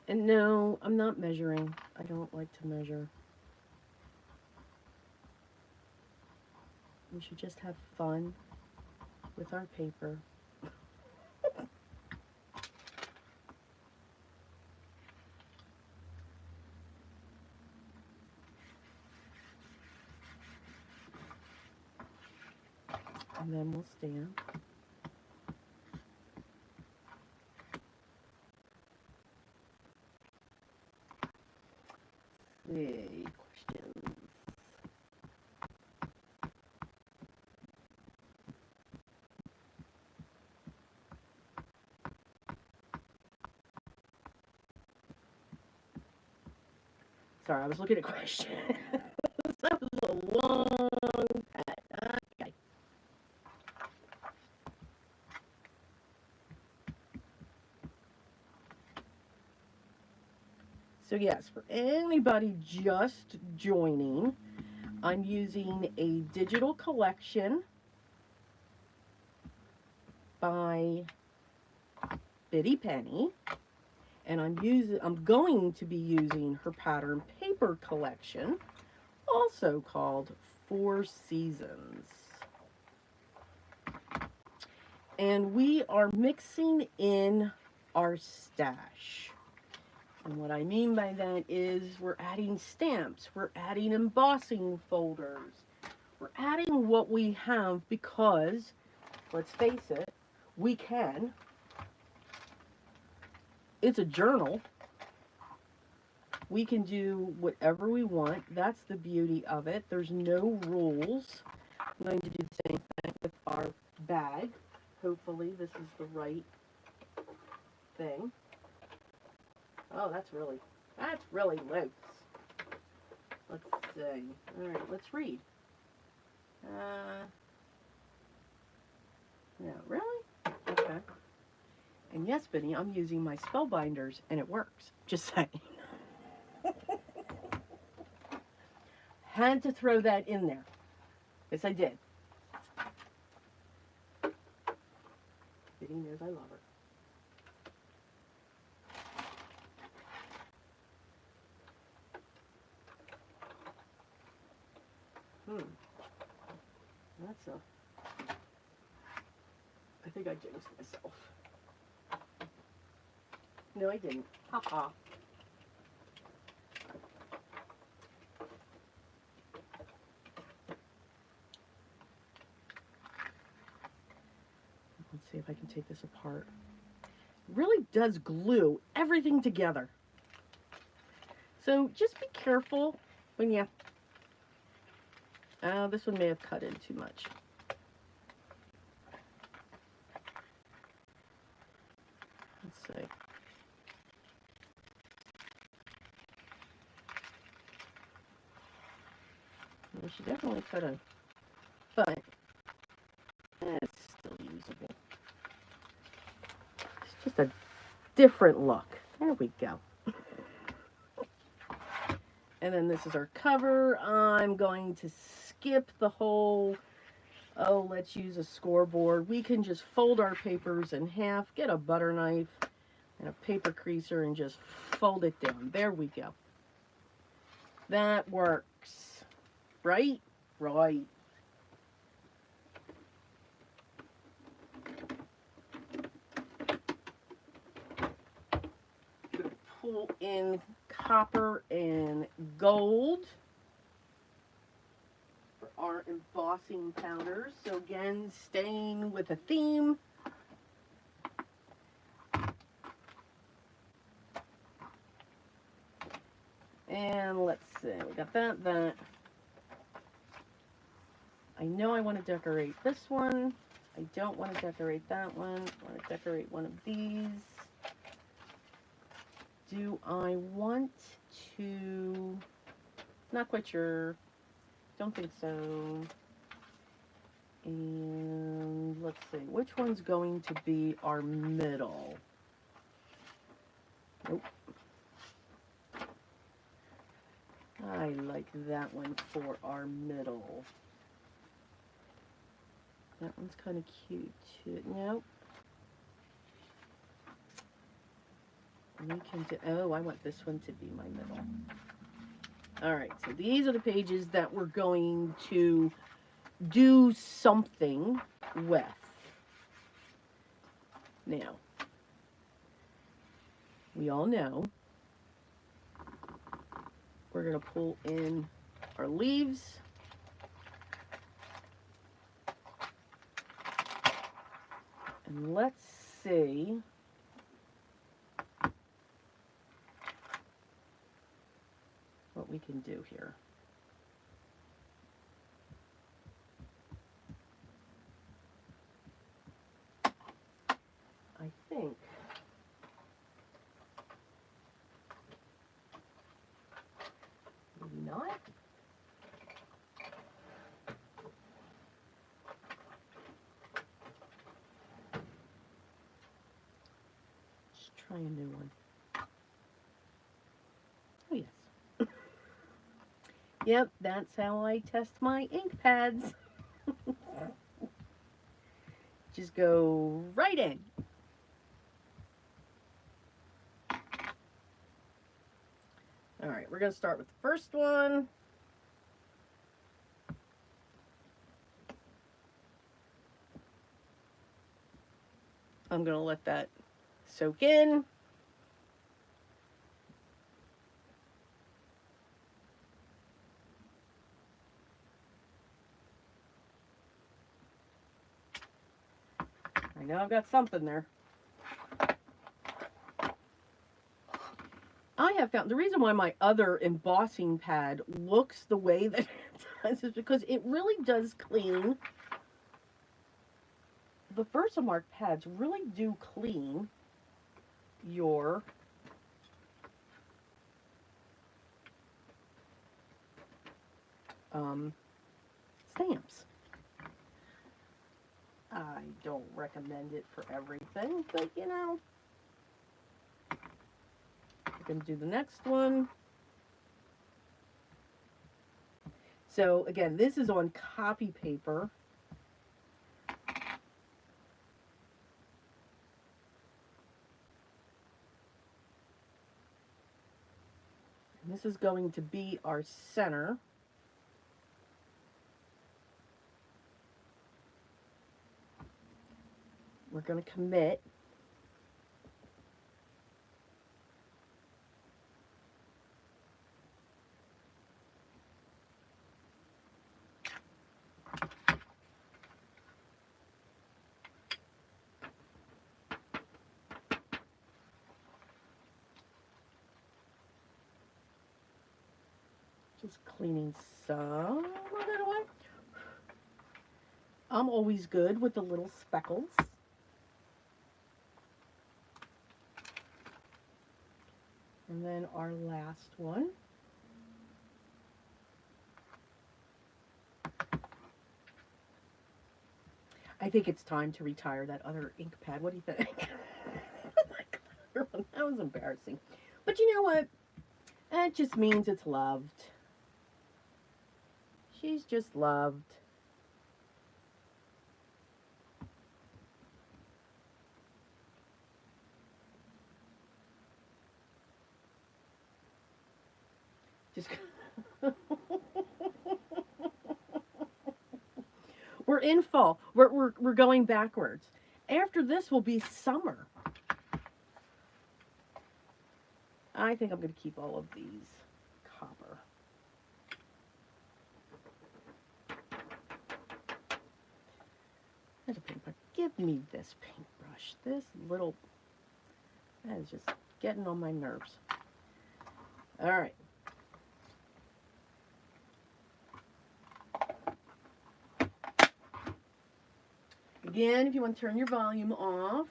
And no, I'm not measuring. I don't like to measure. We should just have fun with our paper. And then we'll stamp. See, questions. Sorry, I was looking at questions. That was a long pet. Okay. So yes, for anybody just joining, I'm using a digital collection by Biddy Penny, and I'm going to be using her pattern paper collection, also called Four Seasons. And we are mixing in our stash. And what I mean by that is we're adding stamps, we're adding embossing folders, we're adding what we have because, let's face it, we can. It's a journal. We can do whatever we want. That's the beauty of it. There's no rules. I'm going to do the same thing with our bag. Hopefully this is the right thing. Oh, that's really loose. Let's see. All right, let's read. No, really? Okay. And yes, Benny, I'm using my spellbinders and it works. Just saying. Had to throw that in there. Yes, I did. Benny knows I love her. That's a... I think I jinxed myself. No, I didn't. Ha ha. Let's see if I can take this apart. It really does glue everything together. So just be careful when you... this one may have cut in too much. Let's see. She definitely could have, but it's still usable. It's just a different look. There we go. And then this is our cover. I'm going to skip the whole, oh, let's use a scoreboard. We can just fold our papers in half, get a butter knife and a paper creaser and just fold it down. There we go. That works. Right? Right. Pull in copper and gold for our embossing powders. So again, staying with a theme. And let's see, we got that. I know I want to decorate this one. I don't want to decorate that one. I want to decorate one of these. Do I want to... Not quite sure. Don't think so. And let's see, which one's going to be our middle? Nope. I like that one for our middle. That one's kind of cute too. Nope. We can do, oh, I want this one to be my middle. Alright, so these are the pages that we're going to do something with. Now, we all know we're going to pull in our leaves. And let's see what we can do here. I think maybe not. Let's try a new one. Oh yes. Yep, that's how I test my ink pads. Just go right in. All right, we're going to start with the first one. I'm going to let that soak in. I know I've got something there. I have found the reason why my other embossing pad looks the way that it does is because it really does clean. The Versamark pads really do clean your stamps. I don't recommend it for everything, but you know, we're going to do the next one. So again, this is on copy paper. And this is going to be our center. We're going to commit. Just cleaning some of it away. I'm always good with the little speckles. And then our last one. I think it's time to retire that other ink pad. What do you think? That was embarrassing. But you know what? That just means it's loved. She's just loved. Just we're in fall. We're going backwards. After this will be summer. I think I'm going to keep all of these copper. There's a paintbrush. Give me this paintbrush. This little, that is just getting on my nerves. All right. Again, if you want to turn your volume off.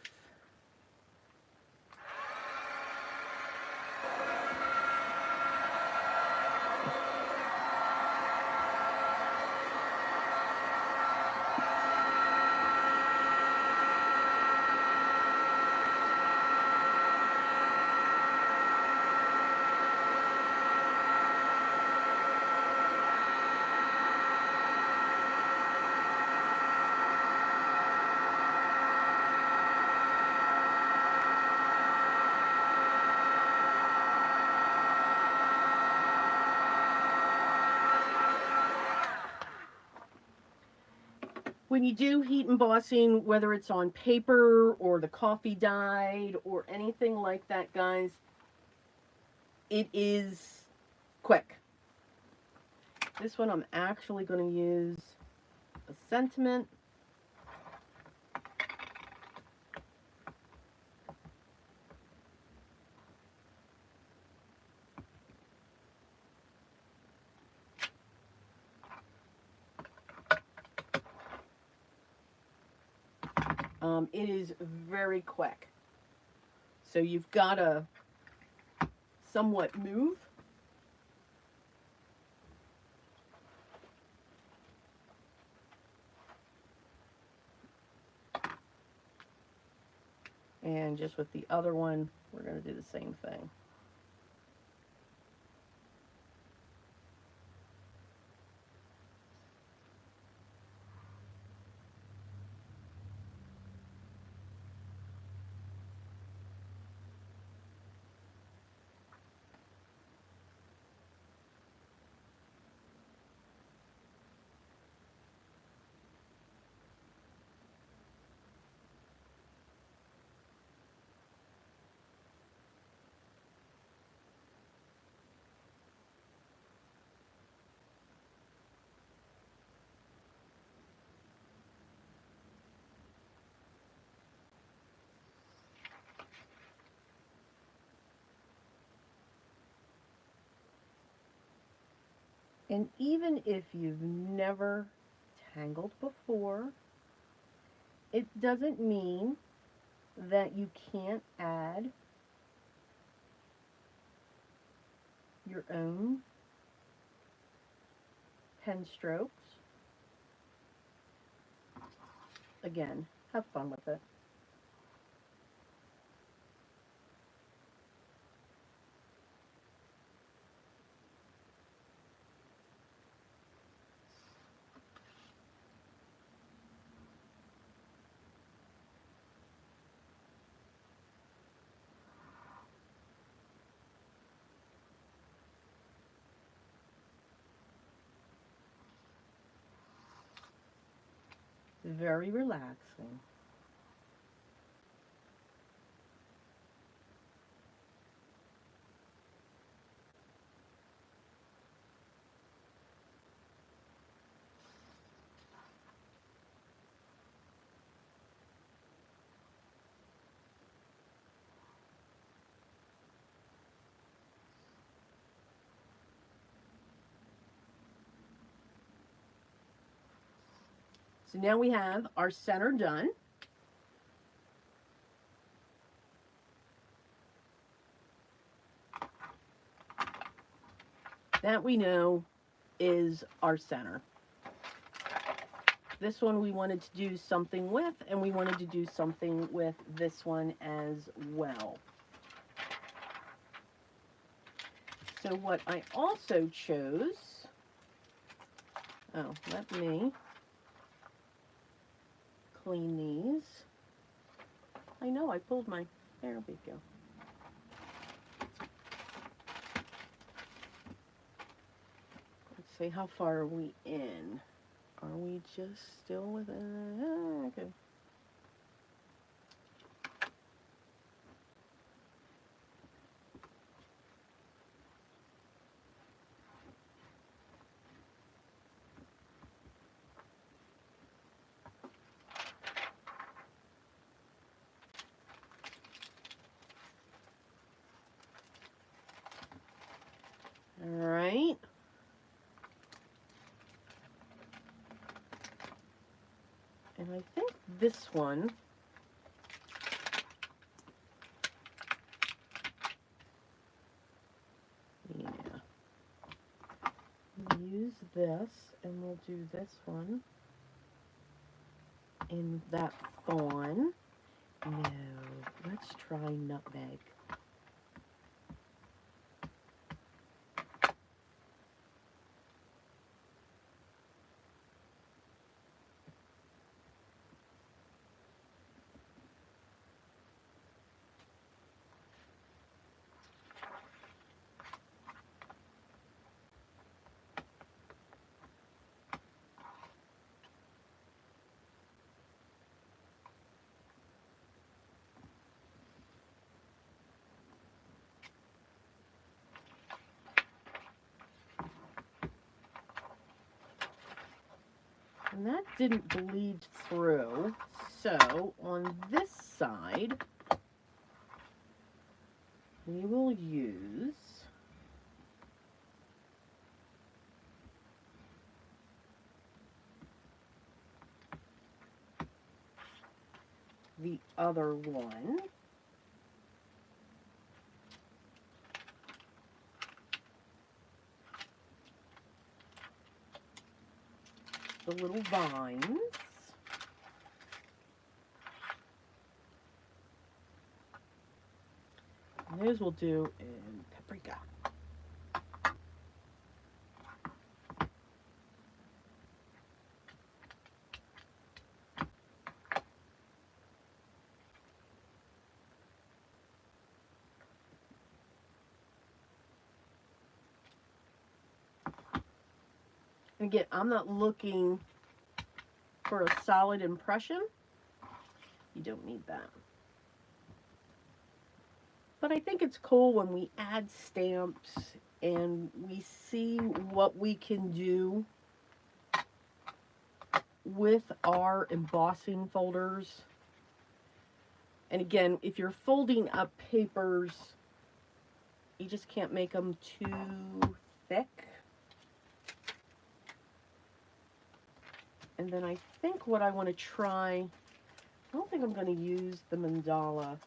When you do heat embossing, whether it's on paper or the coffee dyed or anything like that, guys, it is quick. This one I'm actually going to use a sentiment. It is very quick. So you've got to somewhat move. And just with the other one, we're going to do the same thing. And even if you've never tangled before, it doesn't mean that you can't add your own pen strokes. Again, have fun with it. Very relaxing. So now we have our center done. That we know is our center. This one we wanted to do something with, and we wanted to do something with this one as well. So what I also chose, oh, let me clean these. I know, I pulled my, there we go. Let's see, how far are we in? Are we just still with it? Okay. All right. And I think this one, yeah. We'll use this, and we'll do this one in that fawn. No, let's try nutmeg. And that didn't bleed through. So on this side, we will use the other one. The little vines. And those we'll do in paprika. And again, I'm not looking for a solid impression. You don't need that. But I think it's cool when we add stamps and we see what we can do with our embossing folders. And again, if you're folding up papers, you just can't make them too thick. And then I think what I want to try, I don't think I'm going to use the mandala.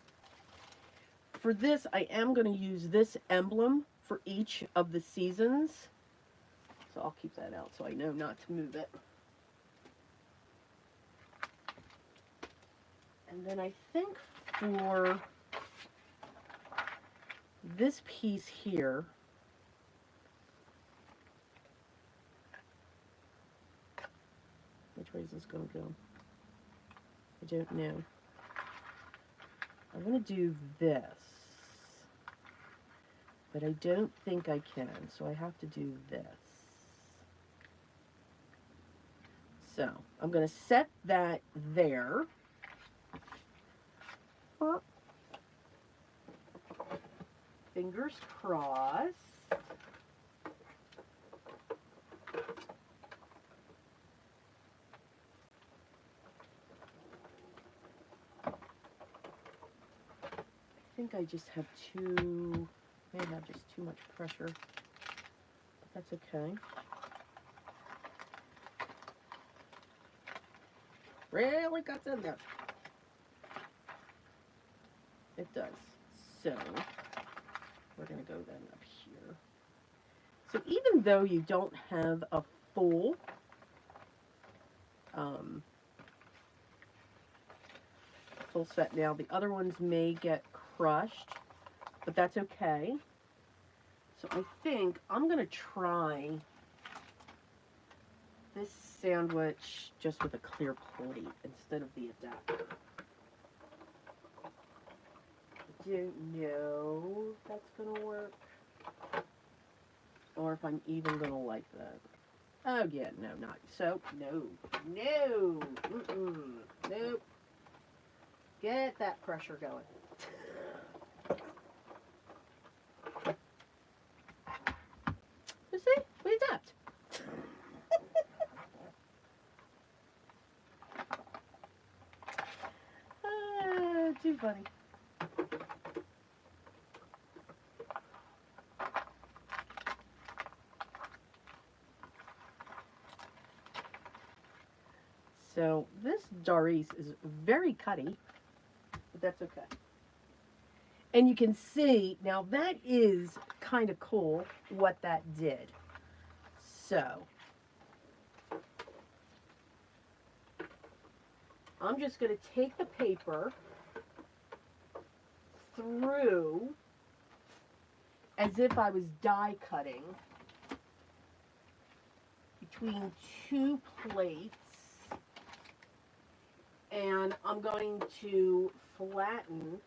For this, I am going to use this emblem for each of the seasons. So I'll keep that out so I know not to move it. And then I think for this piece here, which way is this going to go? I don't know. I'm going to do this, but I don't think I can, so I have to do this. So I'm going to set that there. Fingers crossed. I think I just have may have just too much pressure, but that's okay. Really gets in there. It does. So we're going to go then up here. So even though you don't have a full full set now, the other ones may get crushed, but that's okay. So I think I'm going to try this sandwich just with a clear plate instead of the adapter. I don't know if that's going to work or if I'm even going to like that. Oh yeah, no, not so. No, nope. Get that pressure going. You see, we adapt. Too funny. So this Doris is very cutty, but that's okay. And you can see, now that is kind of cool what that did. So I'm just going to take the paper through as if I was die cutting between two plates, and I'm going to flatten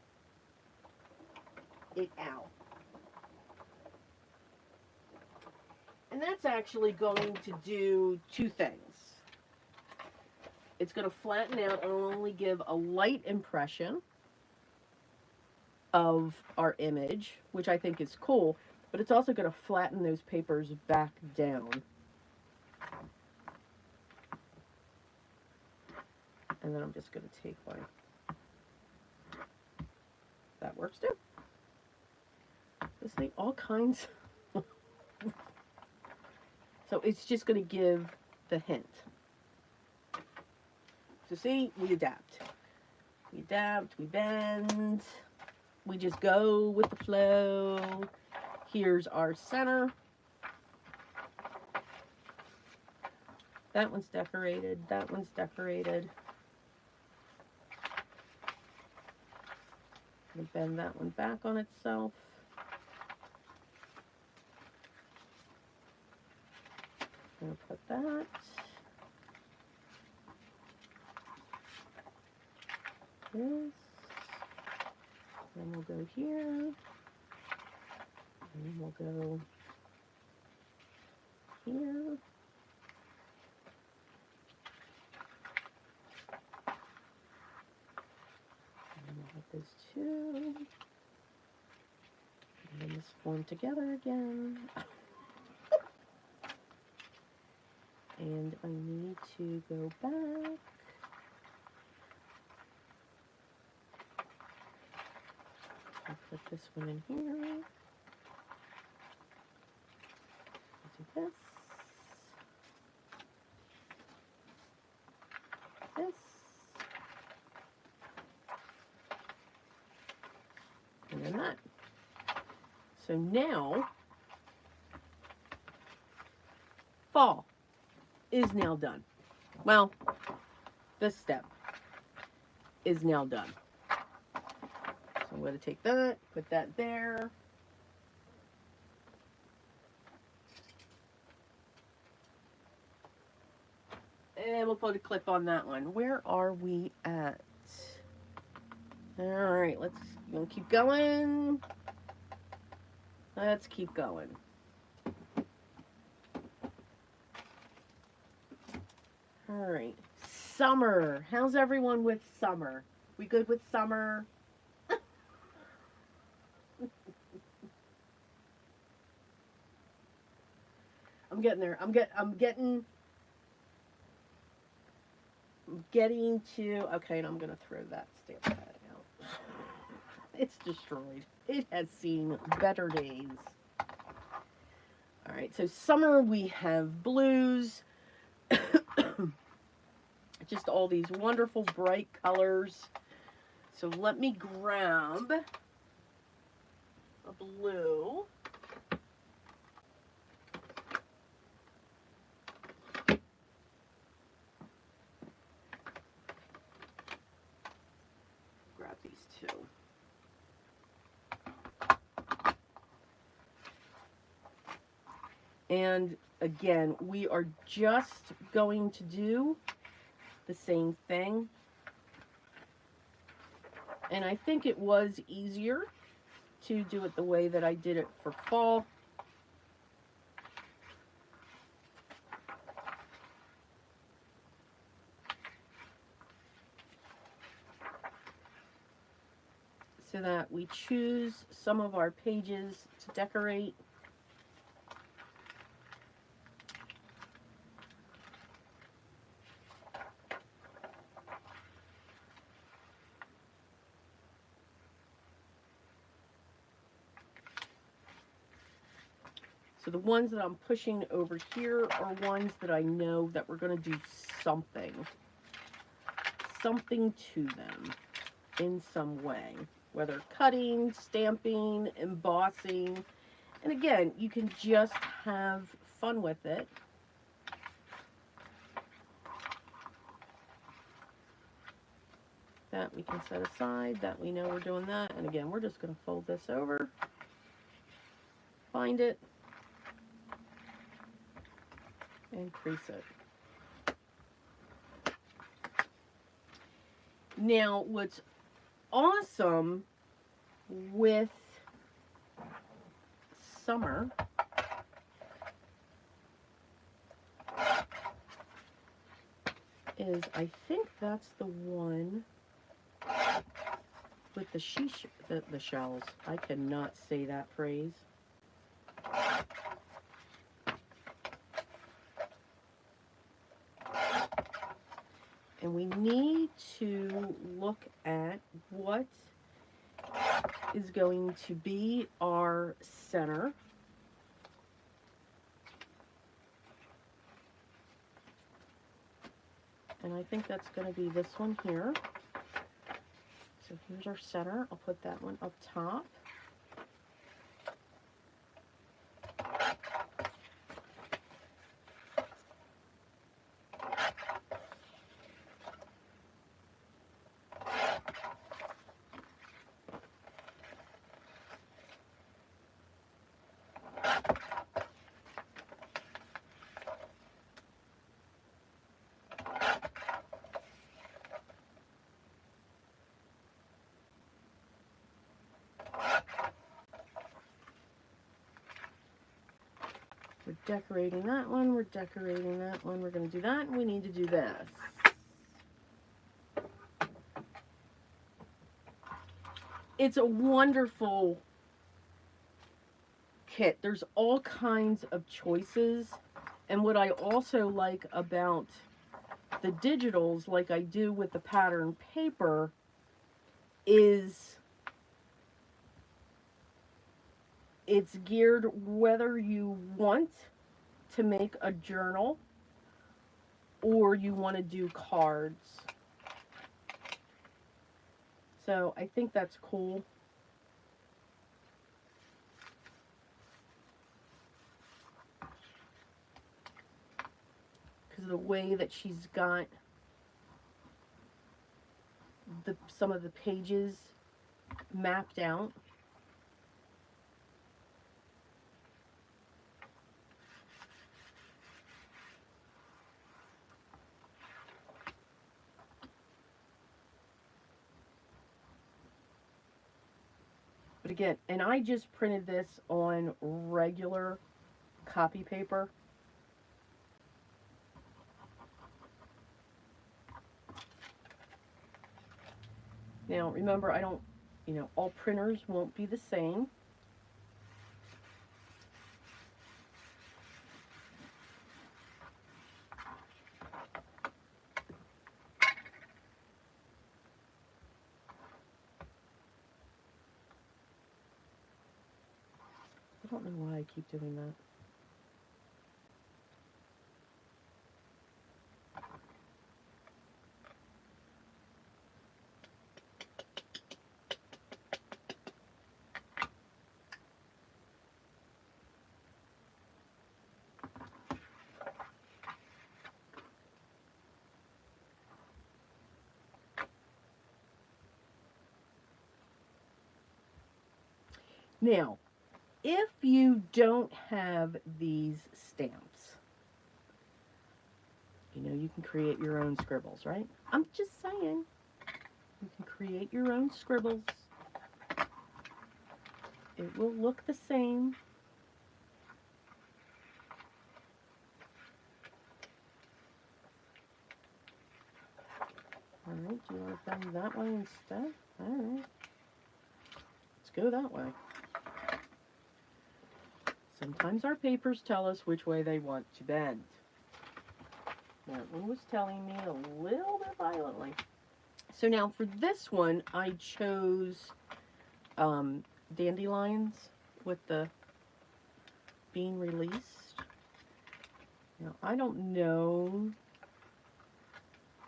it out. And that's actually going to do two things. It's going to flatten out and only give a light impression of our image, which I think is cool, but it's also going to flatten those papers back down. And then I'm just going to take my, that works too. This thing, all kinds. So it's just going to give the hint. So see, we adapt. We adapt, we bend, we just go with the flow. Here's our center. That one's decorated, that one's decorated. I'm going to bend that one back on itself. I'm going to put that. This. Then we'll go here. And then we'll go here. And we'll have those two. And then this form together again. And I need to go back. I'll put this one in here. Do this. This. And then that. So now, fall is now done. Well, this step. is now done. So I'm going to take that, put that there. And we'll put a clip on that one. Where are we at? All right, you want to keep going? Let's keep going. All right. Summer. How's everyone with summer? We good with summer? I'm getting there. I'm getting to, okay, and I'm going to throw that stamp pad out. It's destroyed. It has seen better days. All right, so summer we have blues. Just all these wonderful bright colors. So let me grab a blue. Grab these two. And again, we are just going to do the same thing. And I think it was easier to do it the way that I did it for fall. So that we choose some of our pages to decorate. So the ones that I'm pushing over here are ones that I know that we're going to do something to them in some way, whether cutting, stamping, embossing. And again, you can just have fun with it. That we can set aside, that we know we're doing that. And again, we're just going to fold this over, find it, and crease it. Now, what's awesome with summer is, I think that's the one with the the shells. I cannot say that phrase. And we need to look at what is going to be our center. And I think that's going to be this one here. So here's our center. I'll put that one up top. We're decorating that one, we're decorating that one, we're going to do that, and we need to do this. It's a wonderful kit. There's all kinds of choices, and what I also like about the digitals, like I do with the pattern paper, is it's geared whether you want to make a journal or you want to do cards. So I think that's cool. Because the way that she's got the some of the pages mapped out. But again, and I just printed this on regular copy paper. Now, remember, I don't, all printers won't be the same. I don't know why I keep doing that. Now, if you don't have these stamps, you can create your own scribbles, right? I'm just saying. You can create your own scribbles. It will look the same. All right, do you want to bend that way instead? All right. Let's go that way. Sometimes our papers tell us which way they want to bend. That one was telling me a little bit violently. So now for this one, I chose dandelions with the being released. Now, I don't know.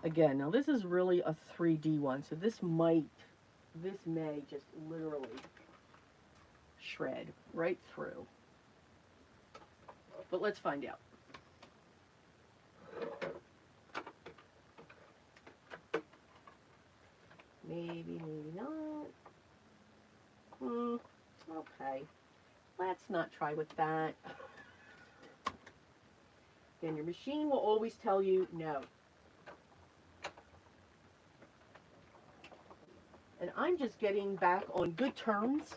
Again, now this is really a 3D one, so this may just literally shred right through. But let's find out. Maybe, maybe not. Okay. Let's not try with that. Then your machine will always tell you no. And I'm just getting back on good terms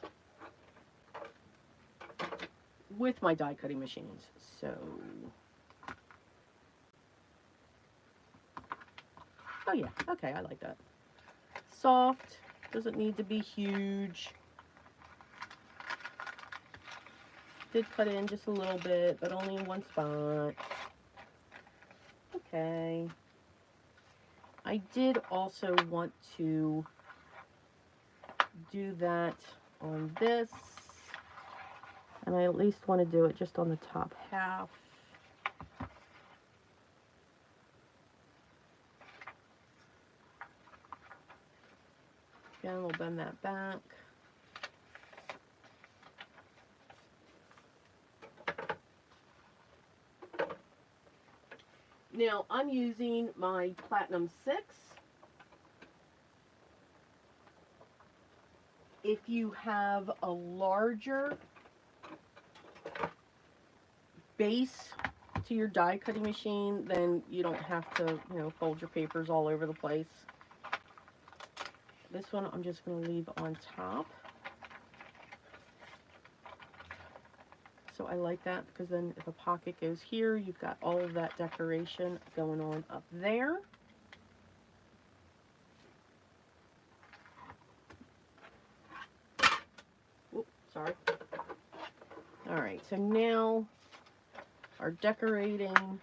with my die cutting machines. So, oh yeah, okay, I like that. Soft, doesn't need to be huge. Did cut in just a little bit, but only in one spot. Okay. I did also want to do that on this, and I at least want to do it just on the top half. Again, we'll bend that back. Now, I'm using my Platinum 6. If you have a larger base to your die cutting machine, then you don't have to, fold your papers all over the place. This one I'm just going to leave on top. So I like that because then if a pocket goes here, you've got all of that decoration going on up there. Oops, sorry. All right, so now our decorating,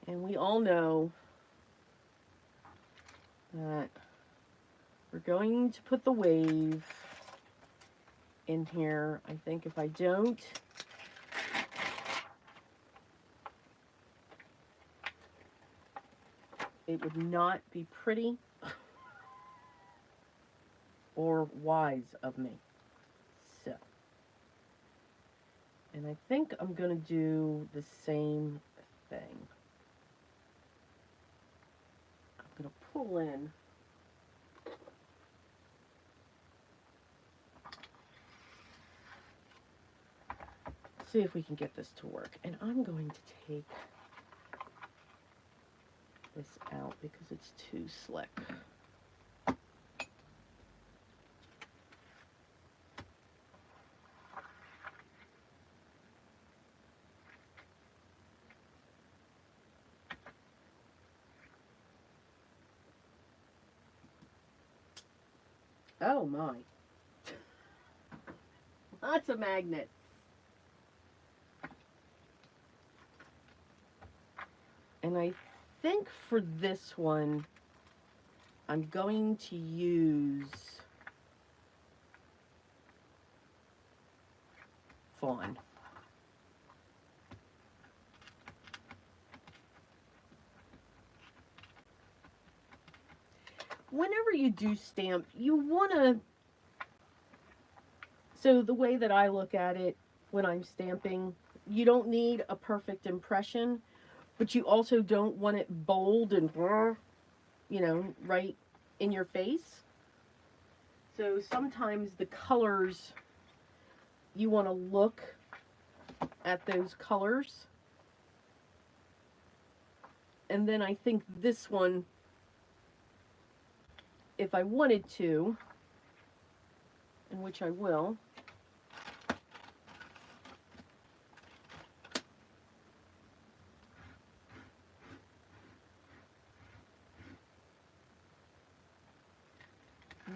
and we all know that we're going to put the wave in here. I think if I don't, it would not be pretty or wise of me. So, and I think I'm going to do the same thing. I'm going to pull in see if we can get this to work. And I'm going to take this out because it's too slick. Oh my. Lots of magnets. And I think for this one, I'm going to use fawn. Whenever you do stamp, you want to, so the way that I look at it when I'm stamping, you don't need a perfect impression, but you also don't want it bold and, you know, right in your face. So sometimes the colors, you want to look at those colors. And then I think this one, if I wanted to, and which I will,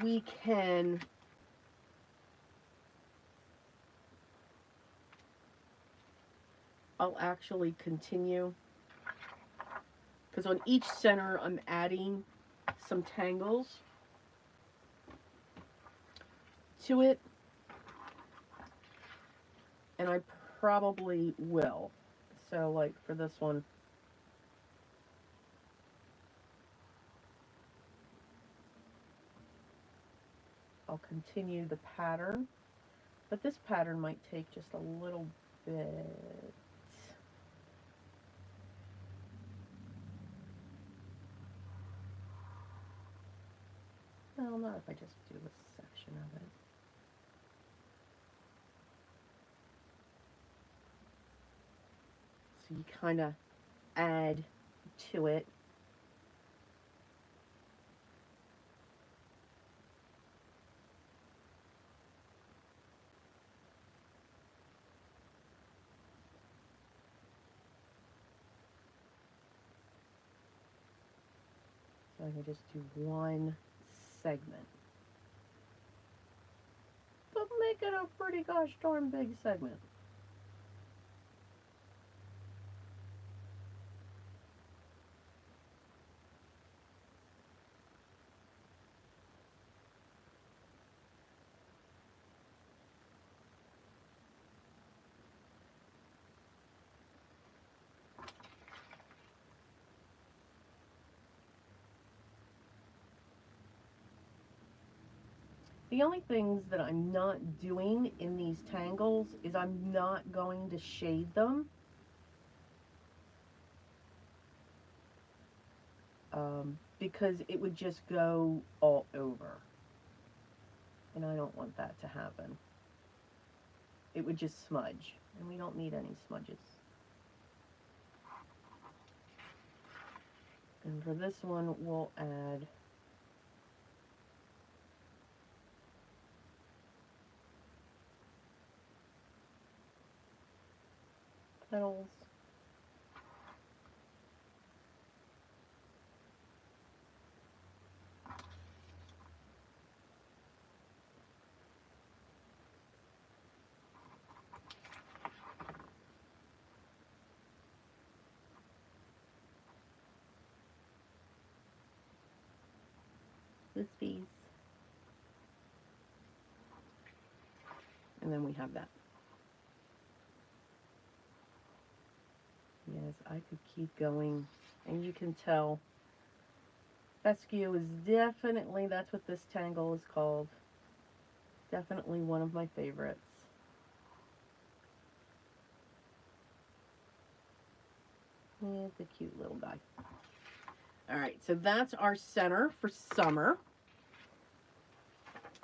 we can I'll actually continue, because on each center I'm adding some tangles to it, and I probably will. So like for this one, I'll continue the pattern, but this pattern might take just a little bit. Well, not if I just do a section of it. So you kind of add to it. So I can just do one segment. But make it a pretty gosh darn big segment. The only things that I'm not doing in these tangles is I'm not going to shade them. Because it would just go all over. And I don't want that to happen. It would just smudge. And we don't need any smudges. And for this one, we'll add petals. This piece. And then we have that. Yes, I could keep going. And you can tell fescue is definitely, that's what this tangle is called. Definitely one of my favorites. It's a cute little guy. Alright, so that's our center for summer.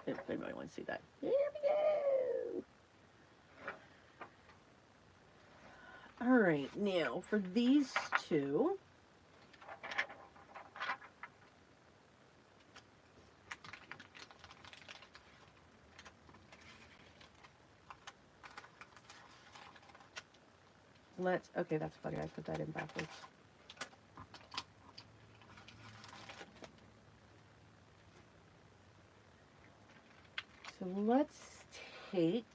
If anybody wants to see that. Here we go! right, now for these two, okay, that's funny, I put that in backwards. So let's take,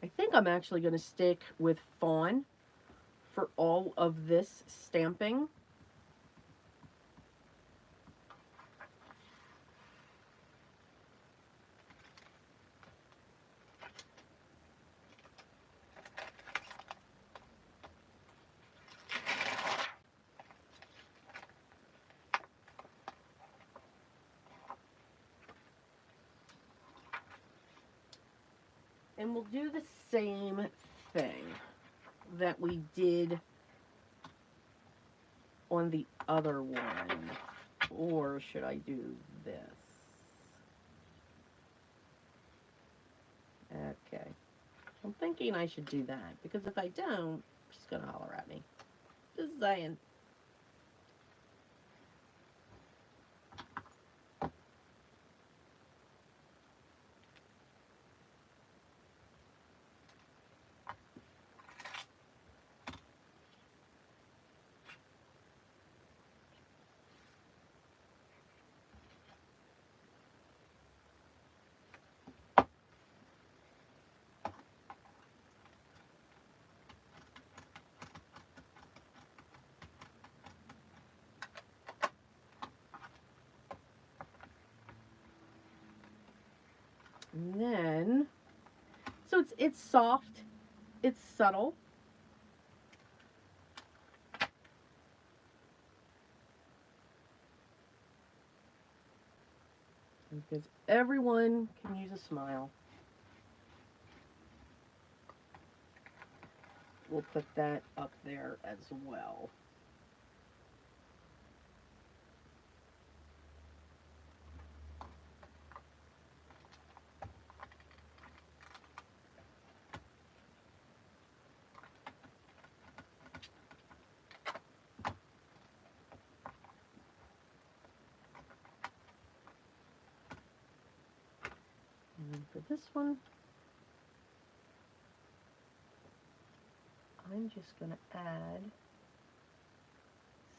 I think I'm actually going to stick with fawn for all of this stamping. And we'll do the same thing that we did on the other one. Or should I do this? Okay. I'm thinking I should do that, because if I don't, she's going to holler at me. Just saying. And then, so it's soft, it's subtle. Because everyone can use a smile. We'll put that up there as well. And for this one, I'm just going to add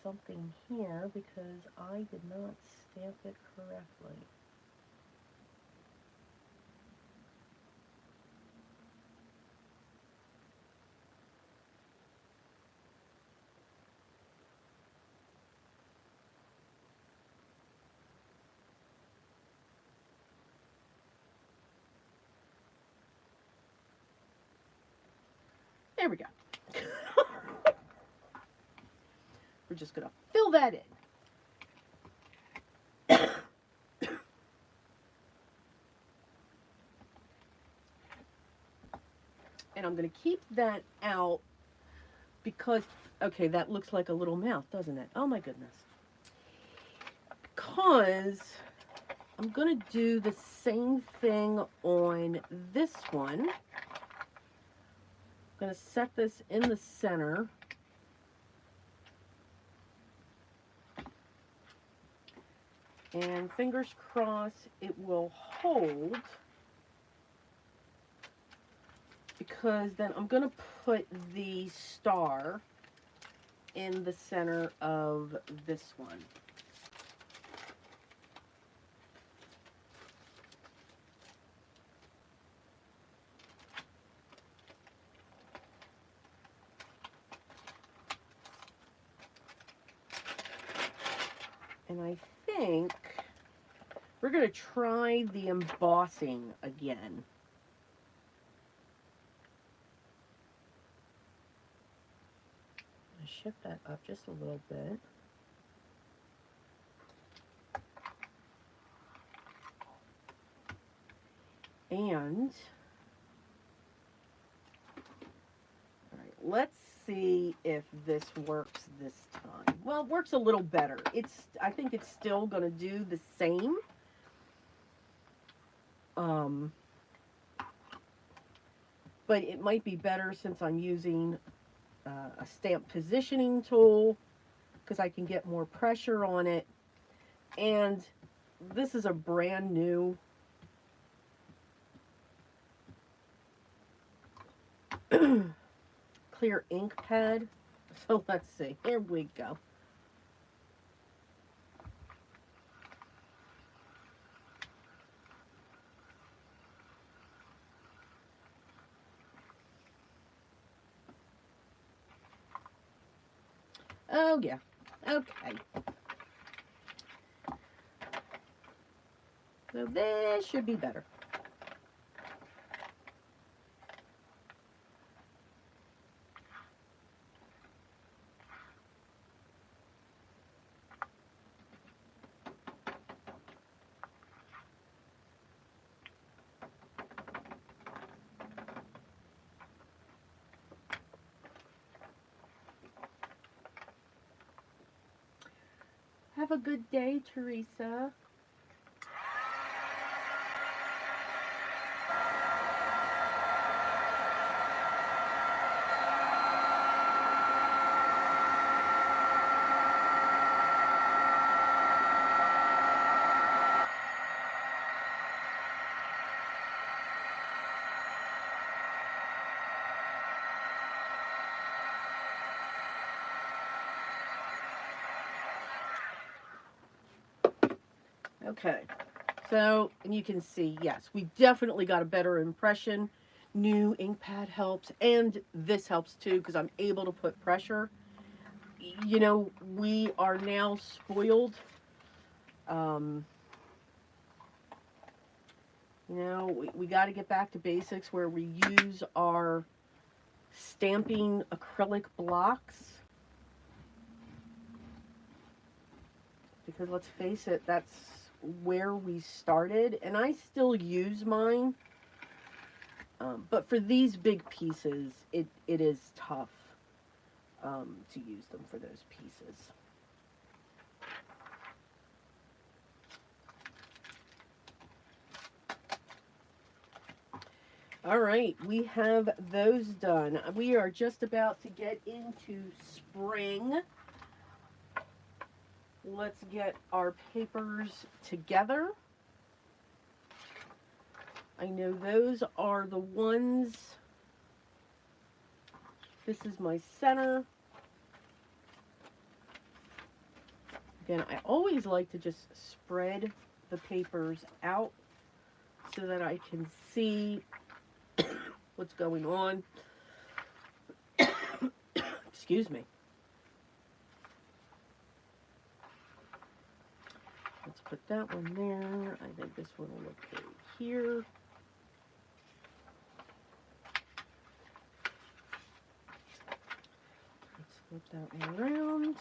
something here because I did not stamp it correctly. There we go. We're just going to fill that in. And I'm going to keep that out because, okay, that looks like a little mouth, doesn't it? Oh my goodness. Because I'm going to do the same thing on this one. I'm going to set this in the center. And fingers crossed it will hold, because then I'm going to put the star in the center of this one. And I think we're going to try the embossing again. Shift that up just a little bit. And, all right, let's see if this works this time. Well, it works a little better. I think it's still going to do the same. but it might be better since I'm using a stamp positioning tool because I can get more pressure on it. And this is a brand new clear ink pad. So let's see. Here we go. Oh, yeah. Okay. So this should be better. Have a good day, Teresa. Okay. So, and you can see, yes, we definitely got a better impression. New ink pad helps, and this helps too because I'm able to put pressure. You know, we are now spoiled. Um, we got to get back to basics where we use our stamping acrylic blocks. Because let's face it, that's where we started. And I still use mine. But for these big pieces, it is tough to use them for those pieces. All right, we have those done. We are just about to get into spring. Let's get our papers together. I know those are the ones. This is my center. Again, I always like to just spread the papers out so that I can see what's going on. Excuse me. Let's put that one there. I think this one will look good here. Let's flip that one around.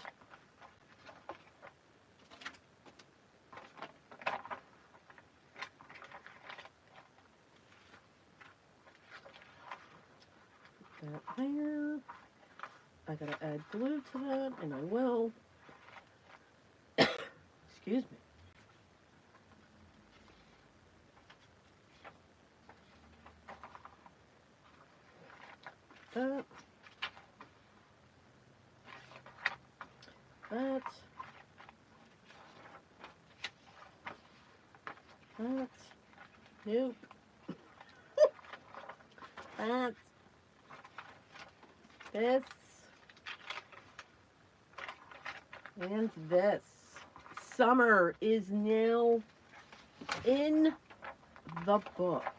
Put that there. I gotta add glue to that, and I will. Excuse me. That. That. That. Nope. That. This. And this. Summer is now in the books.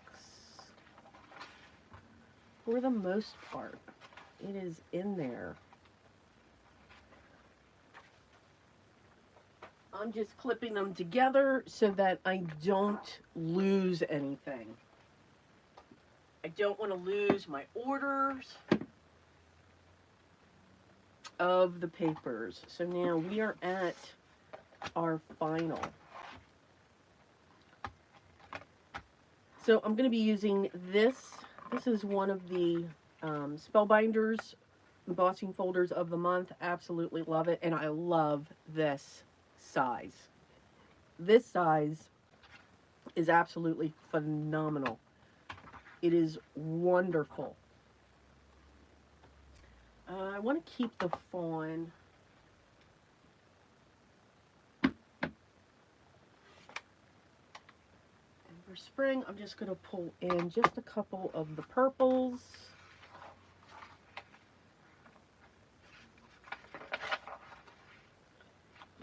For the most part, it is in there. I'm just clipping them together so that I don't lose anything. I don't want to lose my orders of the papers. So now we are at our final. So I'm going to be using this. This is one of the Spellbinders embossing folders of the month. Absolutely love it. And I love this size. This size is absolutely phenomenal. It is wonderful. I want to keep the fawn. And for spring, I'm just going to pull in just a couple of the purples.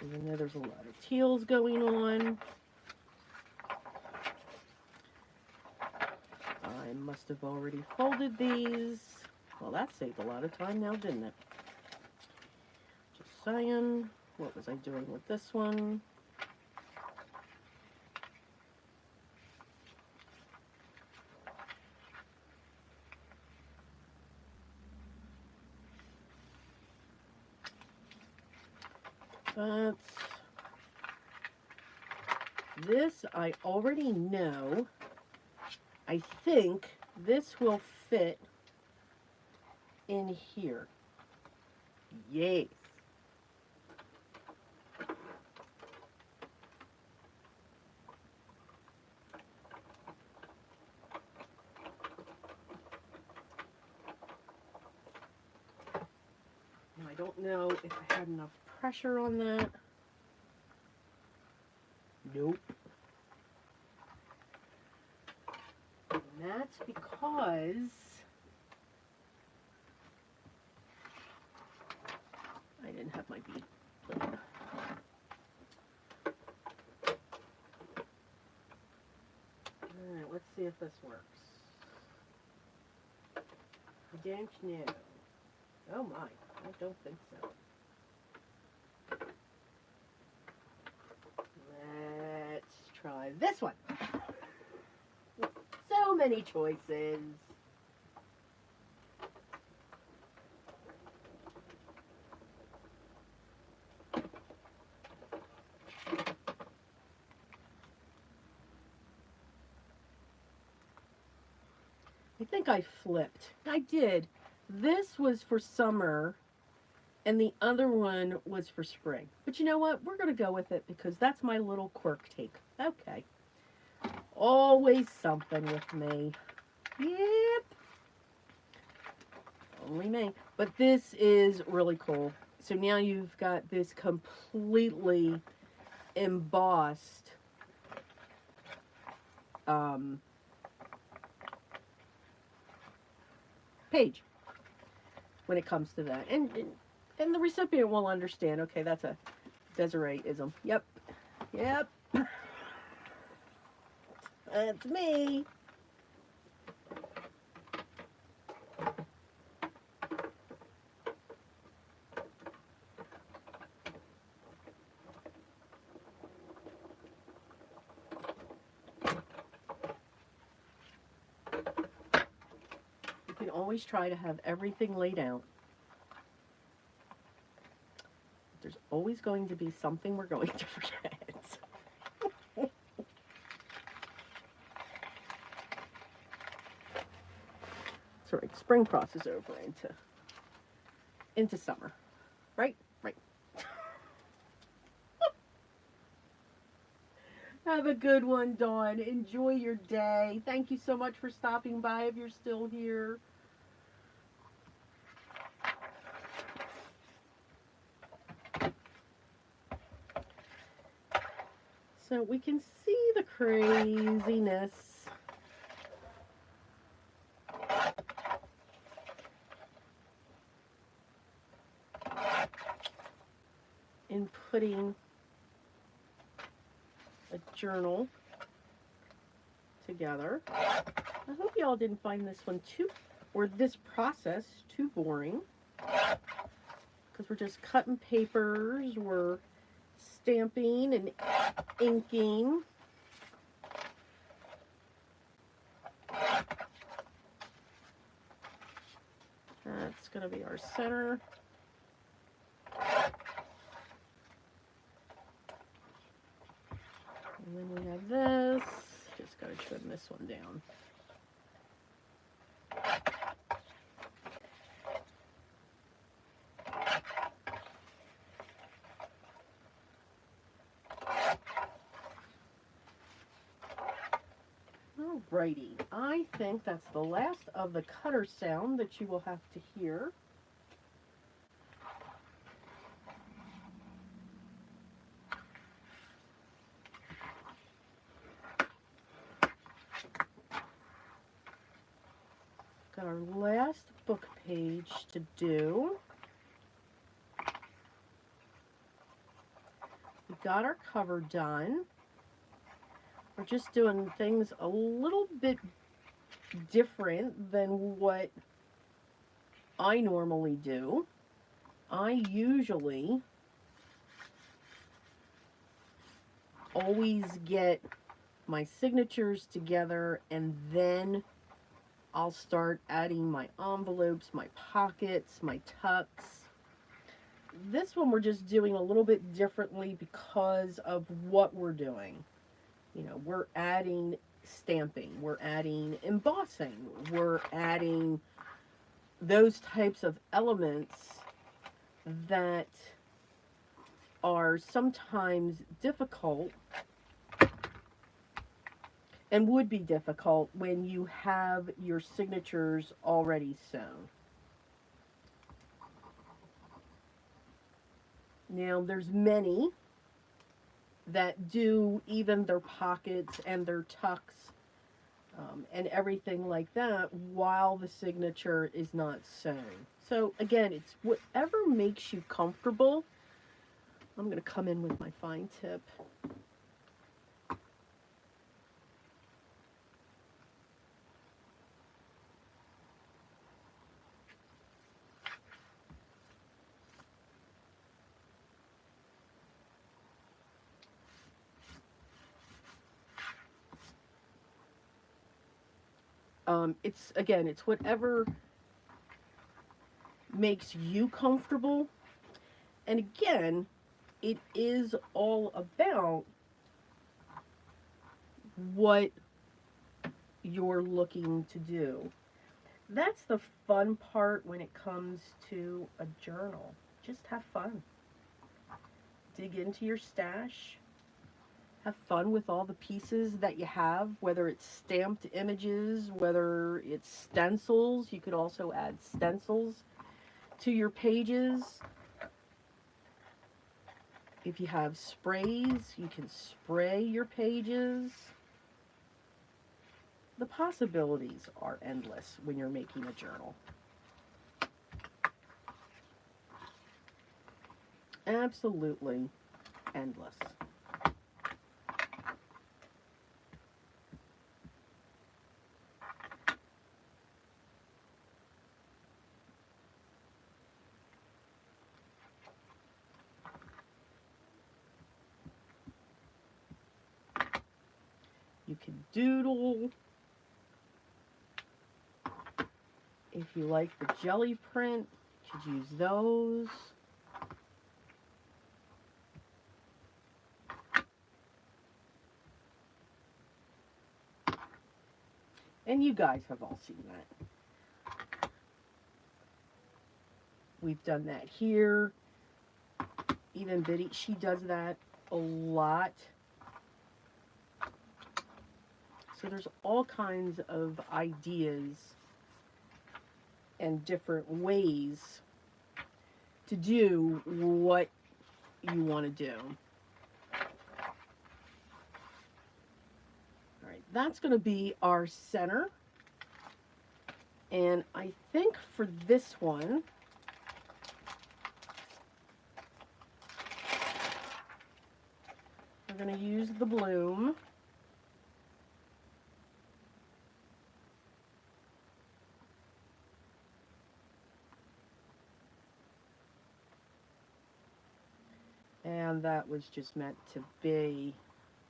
Even though there's a lot of teals going on. I must have already folded these. Well, that saved a lot of time now, didn't it? Just saying. What was I doing with this one? But this I already know. I think this will fit in here. Yes. Now, I don't know if I had enough pressure on that. Nope. And that's because I didn't have my bead plate. Alright, let's see if this works. I don't know. Oh my, I don't think so. Let's try this one. So many choices. I think I flipped. I did. This was for summer and the other one was for spring. But you know what? We're going to go with it because that's my little quirk take. Okay. Always something with me. Yep. Only me. But this is really cool. So now you've got this completely embossed page when it comes to that. And the recipient will understand, okay, that's a Desiree-ism. Yep. Yep. That's me. You can always try to have everything laid out. There's always going to be something we're going to forget. That's right. Spring crosses over into summer. Right? Right. Have a good one, Dawn. Enjoy your day. Thank you so much for stopping by if you're still here. So we can see the craziness in putting a journal together. I hope y'all didn't find this one or this process too boring, because we're just cutting papers, we're stamping and inking. That's going to be our center. And then we have this. Just got to trim this one down. All Alrighty, I think that's the last of the cutter sound that you will have to hear. Got our last book page to do. We got our cover done. We're just doing things a little bit different than what I normally do. I usually always get my signatures together and then I'll start adding my envelopes, my pockets, my tucks. This one we're just doing a little bit differently because of what we're doing. You know, we're adding stamping, we're adding embossing, we're adding those types of elements that are sometimes difficult and would be difficult when you have your signatures already sewn. Now, there's many that do even their pockets and their tucks and everything like that while the signature is not sewn. So again, it's whatever makes you comfortable. I'm going to come in with my fine tip. It's whatever makes you comfortable. And again, it is all about what you're looking to do. That's the fun part when it comes to a journal. Just have fun. Dig into your stash. Have fun with all the pieces that you have, whether it's stamped images, whether it's stencils. You could also add stencils to your pages. If you have sprays, you can spray your pages. The possibilities are endless when you're making a journal. Absolutely endless. You can doodle. If you like the jelly print, you should use those. And you guys have all seen that. We've done that here. Even Biddy, she does that a lot. So there's all kinds of ideas and different ways to do what you want to do. All right, that's going to be our center. And I think for this one, we're going to use the bloom. And that was just meant to be.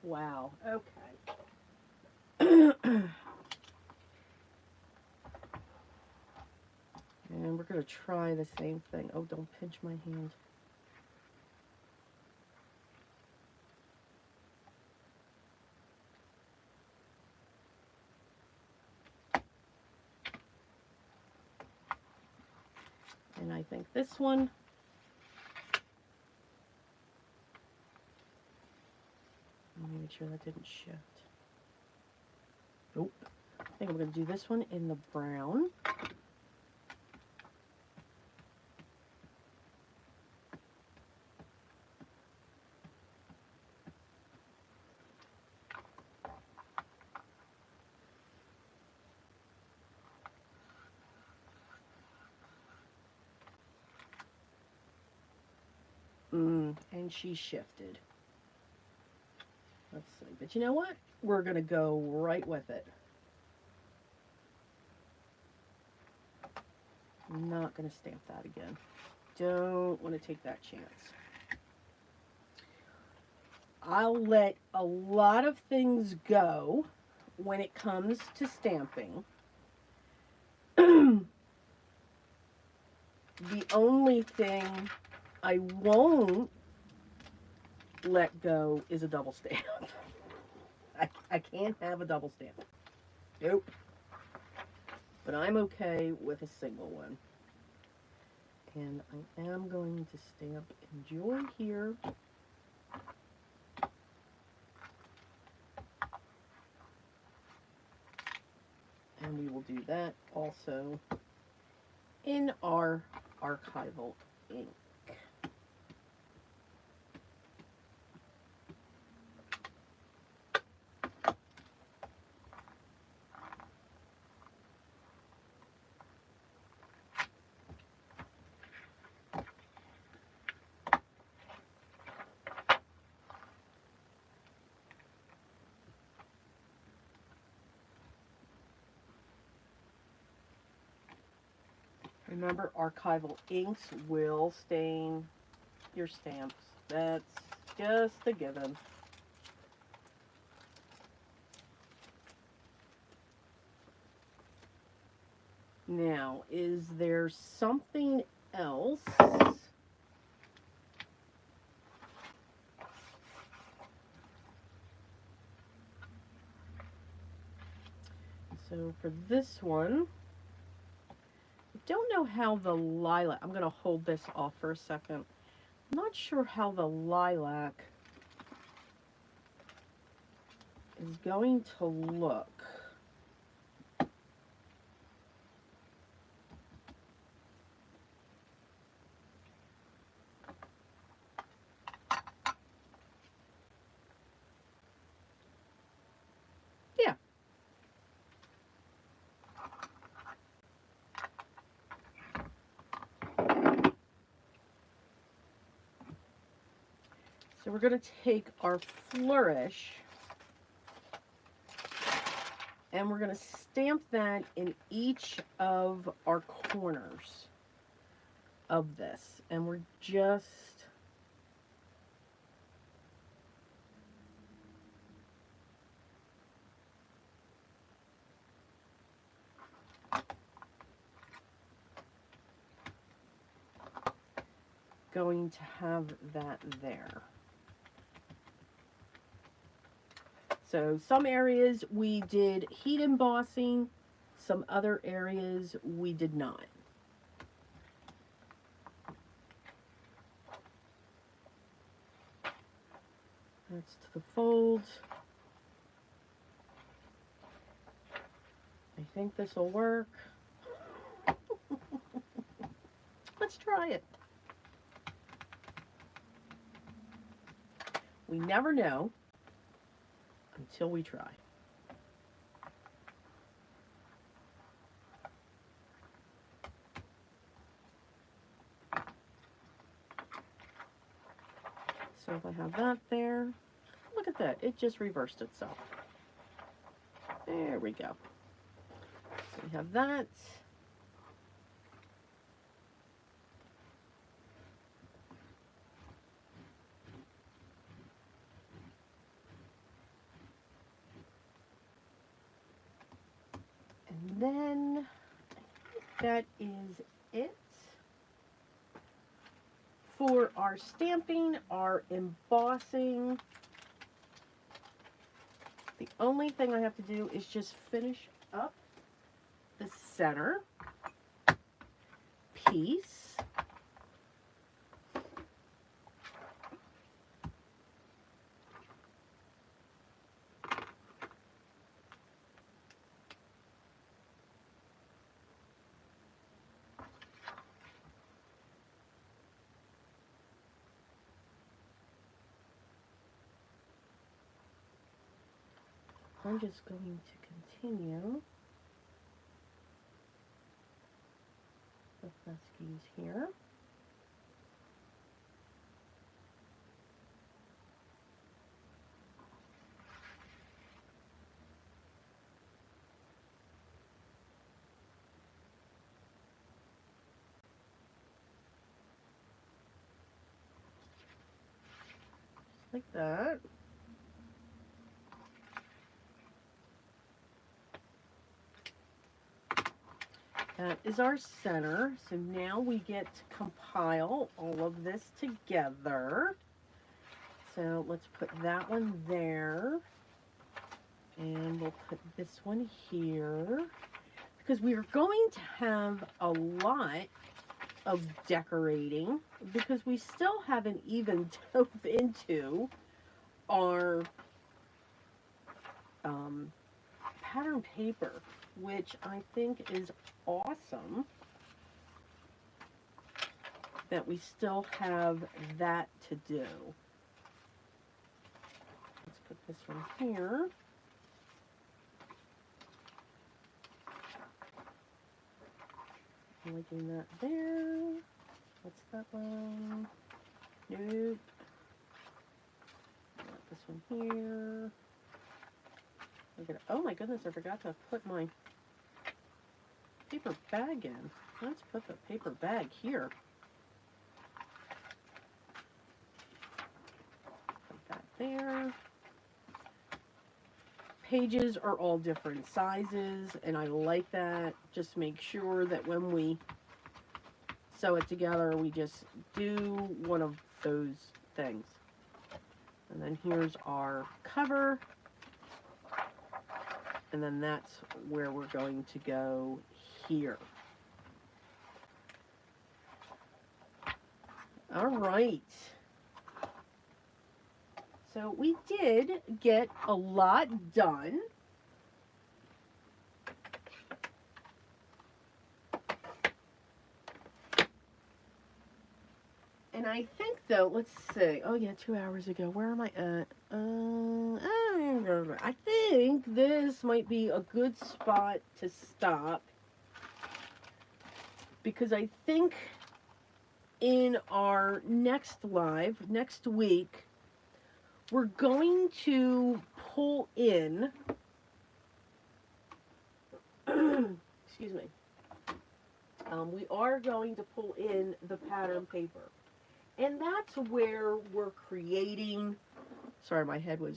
Wow, okay. And we're going to try the same thing. Oh, don't pinch my hand. And I think this one, let me make sure that didn't shift. Nope. I think I'm going to do this one in the brown. And she shifted. Let's see. But you know what? We're going to go right with it. I'm not going to stamp that again. Don't want to take that chance. I'll let a lot of things go when it comes to stamping. The only thing I won't let go is a double stamp. I can't have a double stamp. Nope. But I'm okay with a single one. And I am going to stamp Enjoy here. And we will do that also in our archival ink. Remember, archival inks will stain your stamps. That's just a given. Now, is there something else? So for this one, I don't know how the lilac, I'm going to hold this off for a second. I'm not sure how the lilac is going to look. Yeah. So we're going to take our flourish and we're going to stamp that in each of our corners of this. And we're just going to have that there. So some areas we did heat embossing, some other areas we did not. That's to the fold. I think this will work. Let's try it. We never know until we try. So if I have that there, look at that, it just reversed itself. There we go. So we have that. And then that is it for our stamping, our embossing. The only thing I have to do is just finish up the center piece. I'm just going to continue the Huskies here. Just like that. That is our center. So now we get to compile all of this together. So let's put that one there. And we'll put this one here. Because we are going to have a lot of decorating because we still haven't even dove into our pattern paper, which I think is awesome that we still have that to do. Let's put this one here. I'm liking that there. What's that one? Nope. Got this one here. Oh my goodness, I forgot to put my paper bag in. Let's put the paper bag here. Put that there. Pages are all different sizes, and I like that. Just make sure that when we sew it together, we just do one of those things. And then here's our cover. And then that's where we're going to go here. All right. So we did get a lot done. And I think, though, let's see. Oh, yeah, 2 hours ago. Where am I at? I think this might be a good spot to stop. Because I think in our next live, next week, we're going to pull in, excuse me, we are going to pull in the pattern paper. And that's where we're creating, sorry, my head was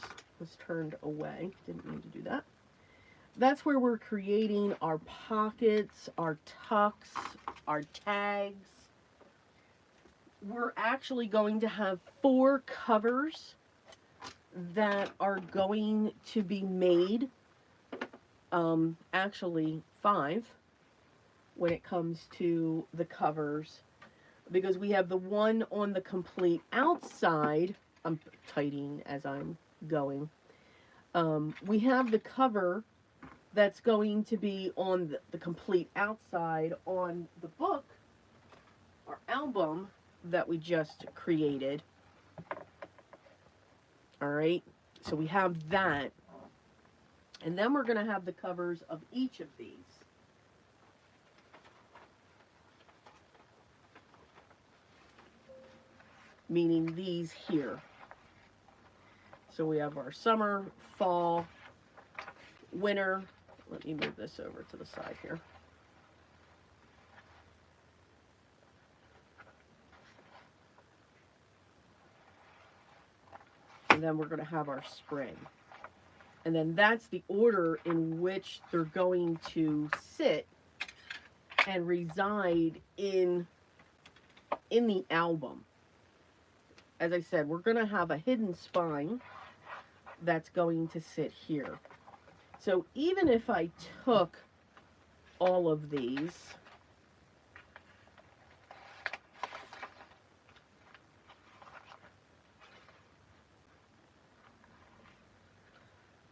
turned away, didn't mean to do that. That's where we're creating our pockets, our tucks, our tags. We're actually going to have 4 covers that are going to be made, actually 5 when it comes to the covers, because we have the one on the complete outside. I'm tidying as I'm going. We have the cover that's going to be on the complete outside on the book, our album that we just created. All right, so we have that. And then we're going to have the covers of each of these. Meaning these here. So we have our summer, fall, winter. Let me move this over to the side here. And then we're going to have our spring. And then that's the order in which they're going to sit and reside in the album. As I said, we're going to have a hidden spine that's going to sit here. So even if I took all of these,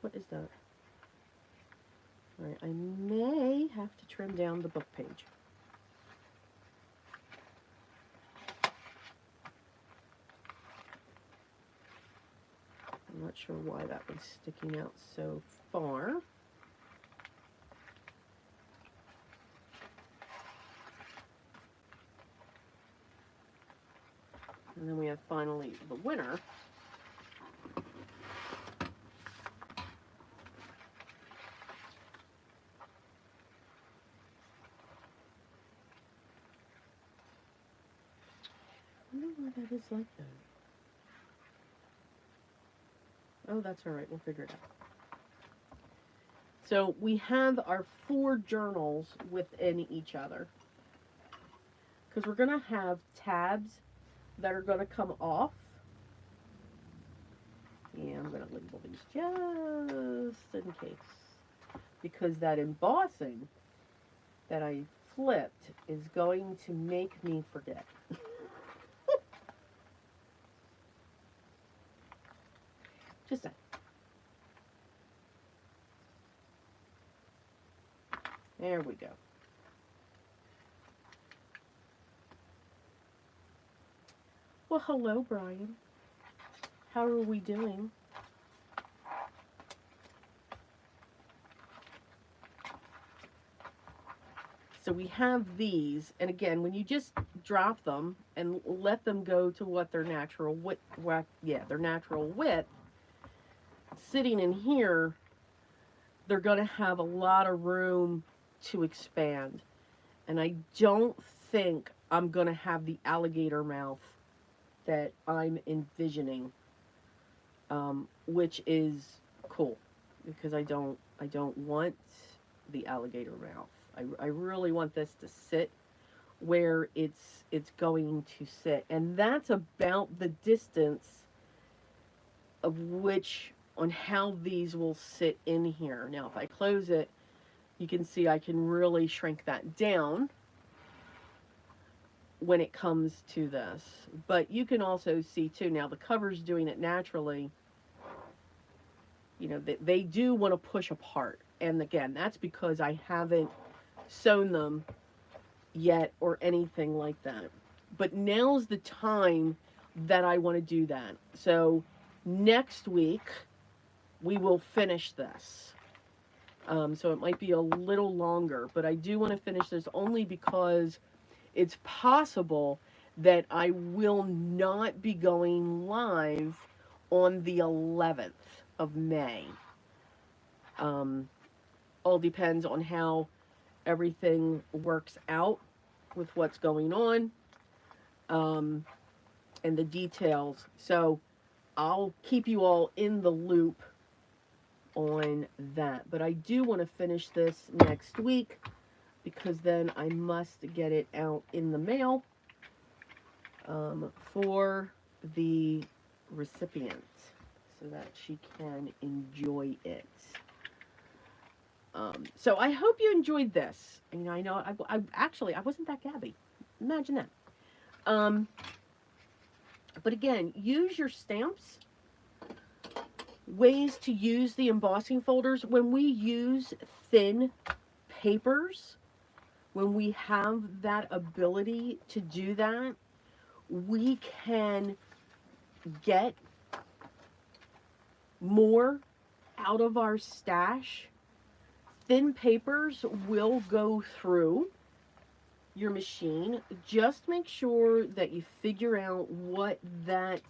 what is that? All right, I may have to trim down the book page. I'm not not sure why that was sticking out so far. And then we have finally the winner. I wonder why that is like that. Oh, that's all right. We'll figure it out. So we have our 4 journals within each other. Because we're going to have tabs that are going to come off. And I'm going to label these just in case. Because that embossing that I flipped is going to make me forget. Just saying. There we go. Well, hello, Brian. How are we doing? So we have these, and again, when you just drop them and let them go to what their natural width, their natural width, sitting in here, they're going to have a lot of room to expand. And I don't think I'm going to have the alligator mouth that I'm envisioning, which is cool because I don't want the alligator mouth. I really want this to sit where it's going to sit, and that's about the distance of which on how these will sit in here. Now, if I close it, you can see I can really shrink that down when it comes to this. But you can also see too, now the cover's doing it naturally. You know, they do want to push apart. And again, that's because I haven't sewn them yet or anything like that. But now's the time that I want to do that. So next week, we will finish this. So it might be a little longer, but I do want to finish this only because it's possible that I will not be going live on the 11th of May. All depends on how everything works out with what's going on and the details. So I'll keep you all in the loop on that. But I do want to finish this next week because then I must get it out in the mail for the recipient so that she can enjoy it. So I hope you enjoyed this. You know, I know I actually I wasn't that gabby. Imagine that. But again, use your stamps. Ways to use the embossing folders. When we use thin papers, when we have that ability to do that, we can get more out of our stash. Thin papers will go through your machine. Just make sure that you figure out what that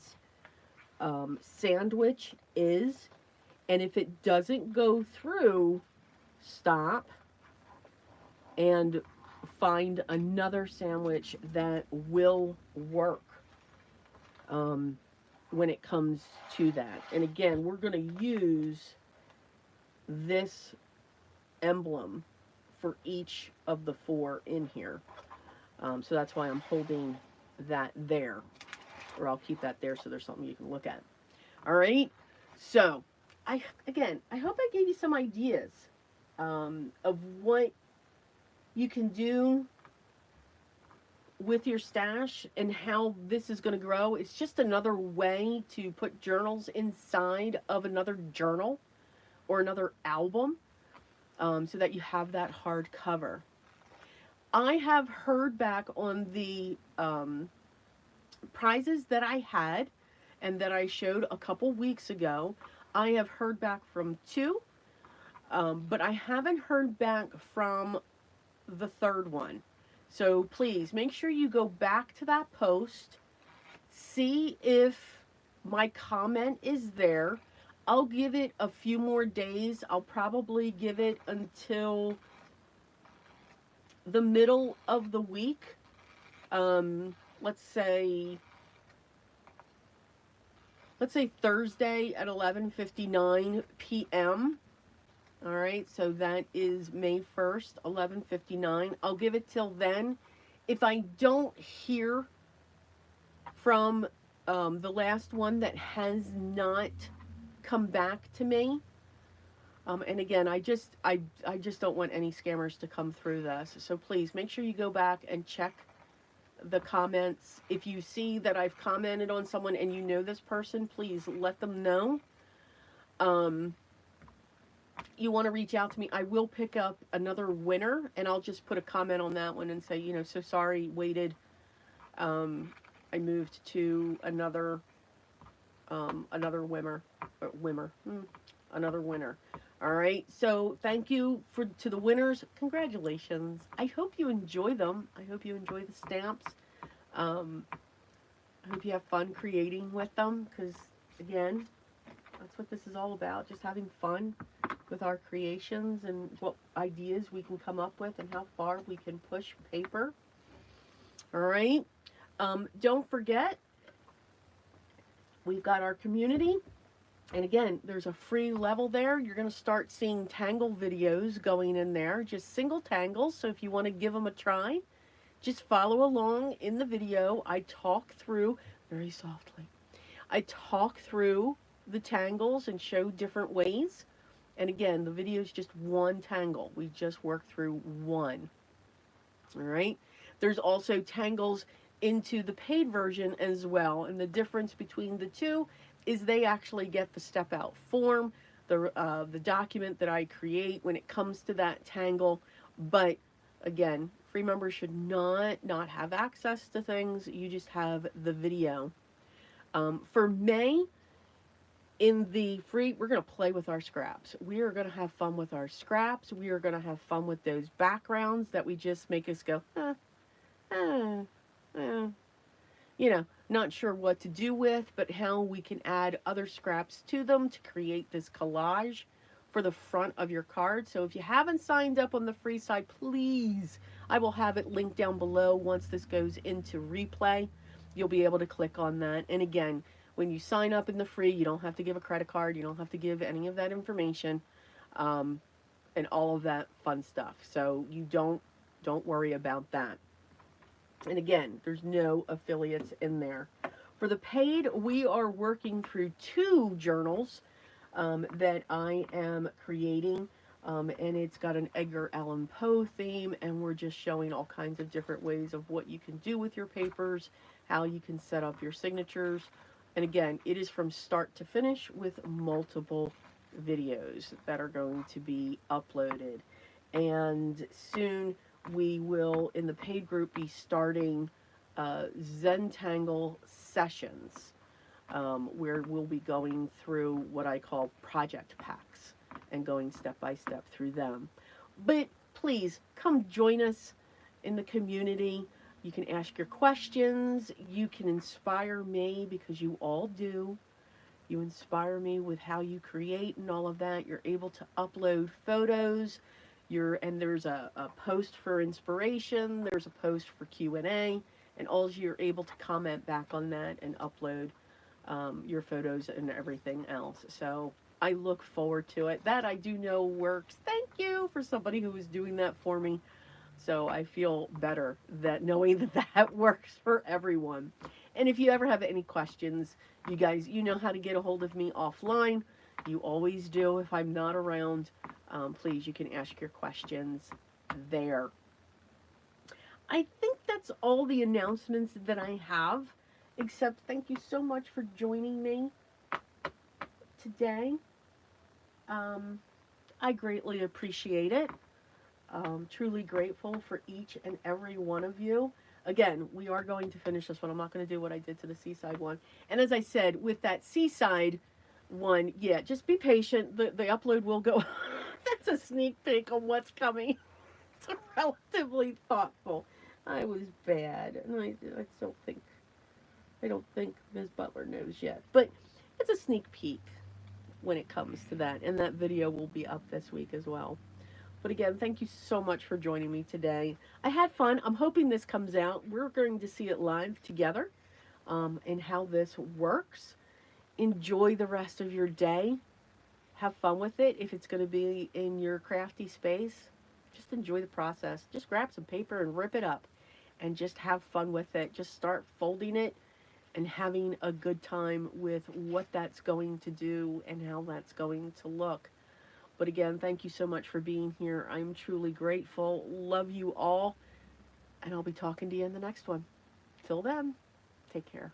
sandwich is, and if it doesn't go through, stop and find another sandwich that will work when it comes to that. And again, we're going to use this emblem for each of the 4 in here. So that's why I'm holding that there, or I'll keep that there so there's something you can look at. All right. So I hope I gave you some ideas of what you can do with your stash and how this is going to grow. It's just another way to put journals inside of another journal or another album so that you have that hard cover. I have heard back on the prizes that I had and that I showed a couple weeks ago. I have heard back from 2, but I haven't heard back from the third one. So please make sure you go back to that post, see if my comment is there. I'll give it a few more days. I'll probably give it until the middle of the week. Let's say Thursday at 11:59 p.m. All right, so that is May 1st, 11:59. I'll give it till then. If I don't hear from the last one that has not come back to me, and again, I just don't want any scammers to come through this. So please make sure you go back and check the comments. If you see that I've commented on someone and you know this person, please let them know. You want to reach out to me, I will pick up another winner, and I'll just put a comment on that one and say, so sorry, waited. I moved to another another winner. All right. So thank you to the winners. Congratulations. I hope you enjoy them. I hope you enjoy the stamps. I hope you have fun creating with them, because again, that's what this is all about. Just having fun with our creations and what ideas we can come up with and how far we can push paper. All right. Don't forget, we've got our community. And again, there's a free level there. You're going to start seeing tangle videos going in there, just single tangles. So if you want to give them a try, just follow along in the video. I talk through, very softly, I talk through the tangles and show different ways. And again, the video is just one tangle. We just work through one. All right. There's also tangles into the paid version as well. And the difference between the two is they actually get the step out form, the document that I create when it comes to that tangle. But again, free members should not have access to things. You just have the video. For May, in the free, we're going to play with our scraps. We are going to have fun with our scraps. We are going to have fun with those backgrounds that we just make us go, not sure what to do with, but how we can add other scraps to them to create this collage for the front of your card. So if you haven't signed up on the free side, please, I will have it linked down below. Once this goes into replay, you'll be able to click on that. And again, when you sign up in the free, you don't have to give a credit card. You don't have to give any of that information, and all of that fun stuff. So you don't worry about that. And again, there's no affiliates in there. For the paid, we are working through 2 journals that I am creating. And it's got an Edgar Allan Poe theme, and we're just showing all kinds of different ways of what you can do with your papers, how you can set up your signatures. And again, it is from start to finish with multiple videos that are going to be uploaded. And soon we will, in the paid group, be starting Zentangle sessions, where we'll be going through what I call project packs and going step by step through them. But please come join us in the community. You can ask your questions. You can inspire me, because you all do. You inspire me with how you create and all of that. You're able to upload photos. And there's a post for inspiration. There's a post for Q&A. And all you're able to comment back on that and upload your photos and everything else. So I look forward to it. That I do know works. Thank you for somebody who is doing that for me. So I feel better that knowing that that works for everyone. And if you ever have any questions, you guys, you know how to get a hold of me offline. You always do. If I'm not around, please, you can ask your questions there. I think that's all the announcements that I have, except thank you so much for joining me today. I greatly appreciate it. Truly grateful for each and every one of you. Again, we are going to finish this one. I'm not going to do what I did to the Seaside one. And as I said, with that Seaside, one. Yeah, just be patient. The upload will go. That's a sneak peek on what's coming. It's relatively thoughtful. I was bad, and I don't think Ms. Butler knows yet, but it's a sneak peek when it comes to that, and that video will be up this week as well. But again, thank you so much for joining me today. I had fun. I'm hoping this comes out. We're going to see it live together, and how this works. Enjoy the rest of your day. Have fun with it. If it's going to be in your crafty space, just enjoy the process. Just grab some paper and rip it up and just have fun with it. Just start folding it and having a good time with what that's going to do and how that's going to look. But again, thank you so much for being here. I'm truly grateful. Love you all. And I'll be talking to you in the next one. Till then, take care.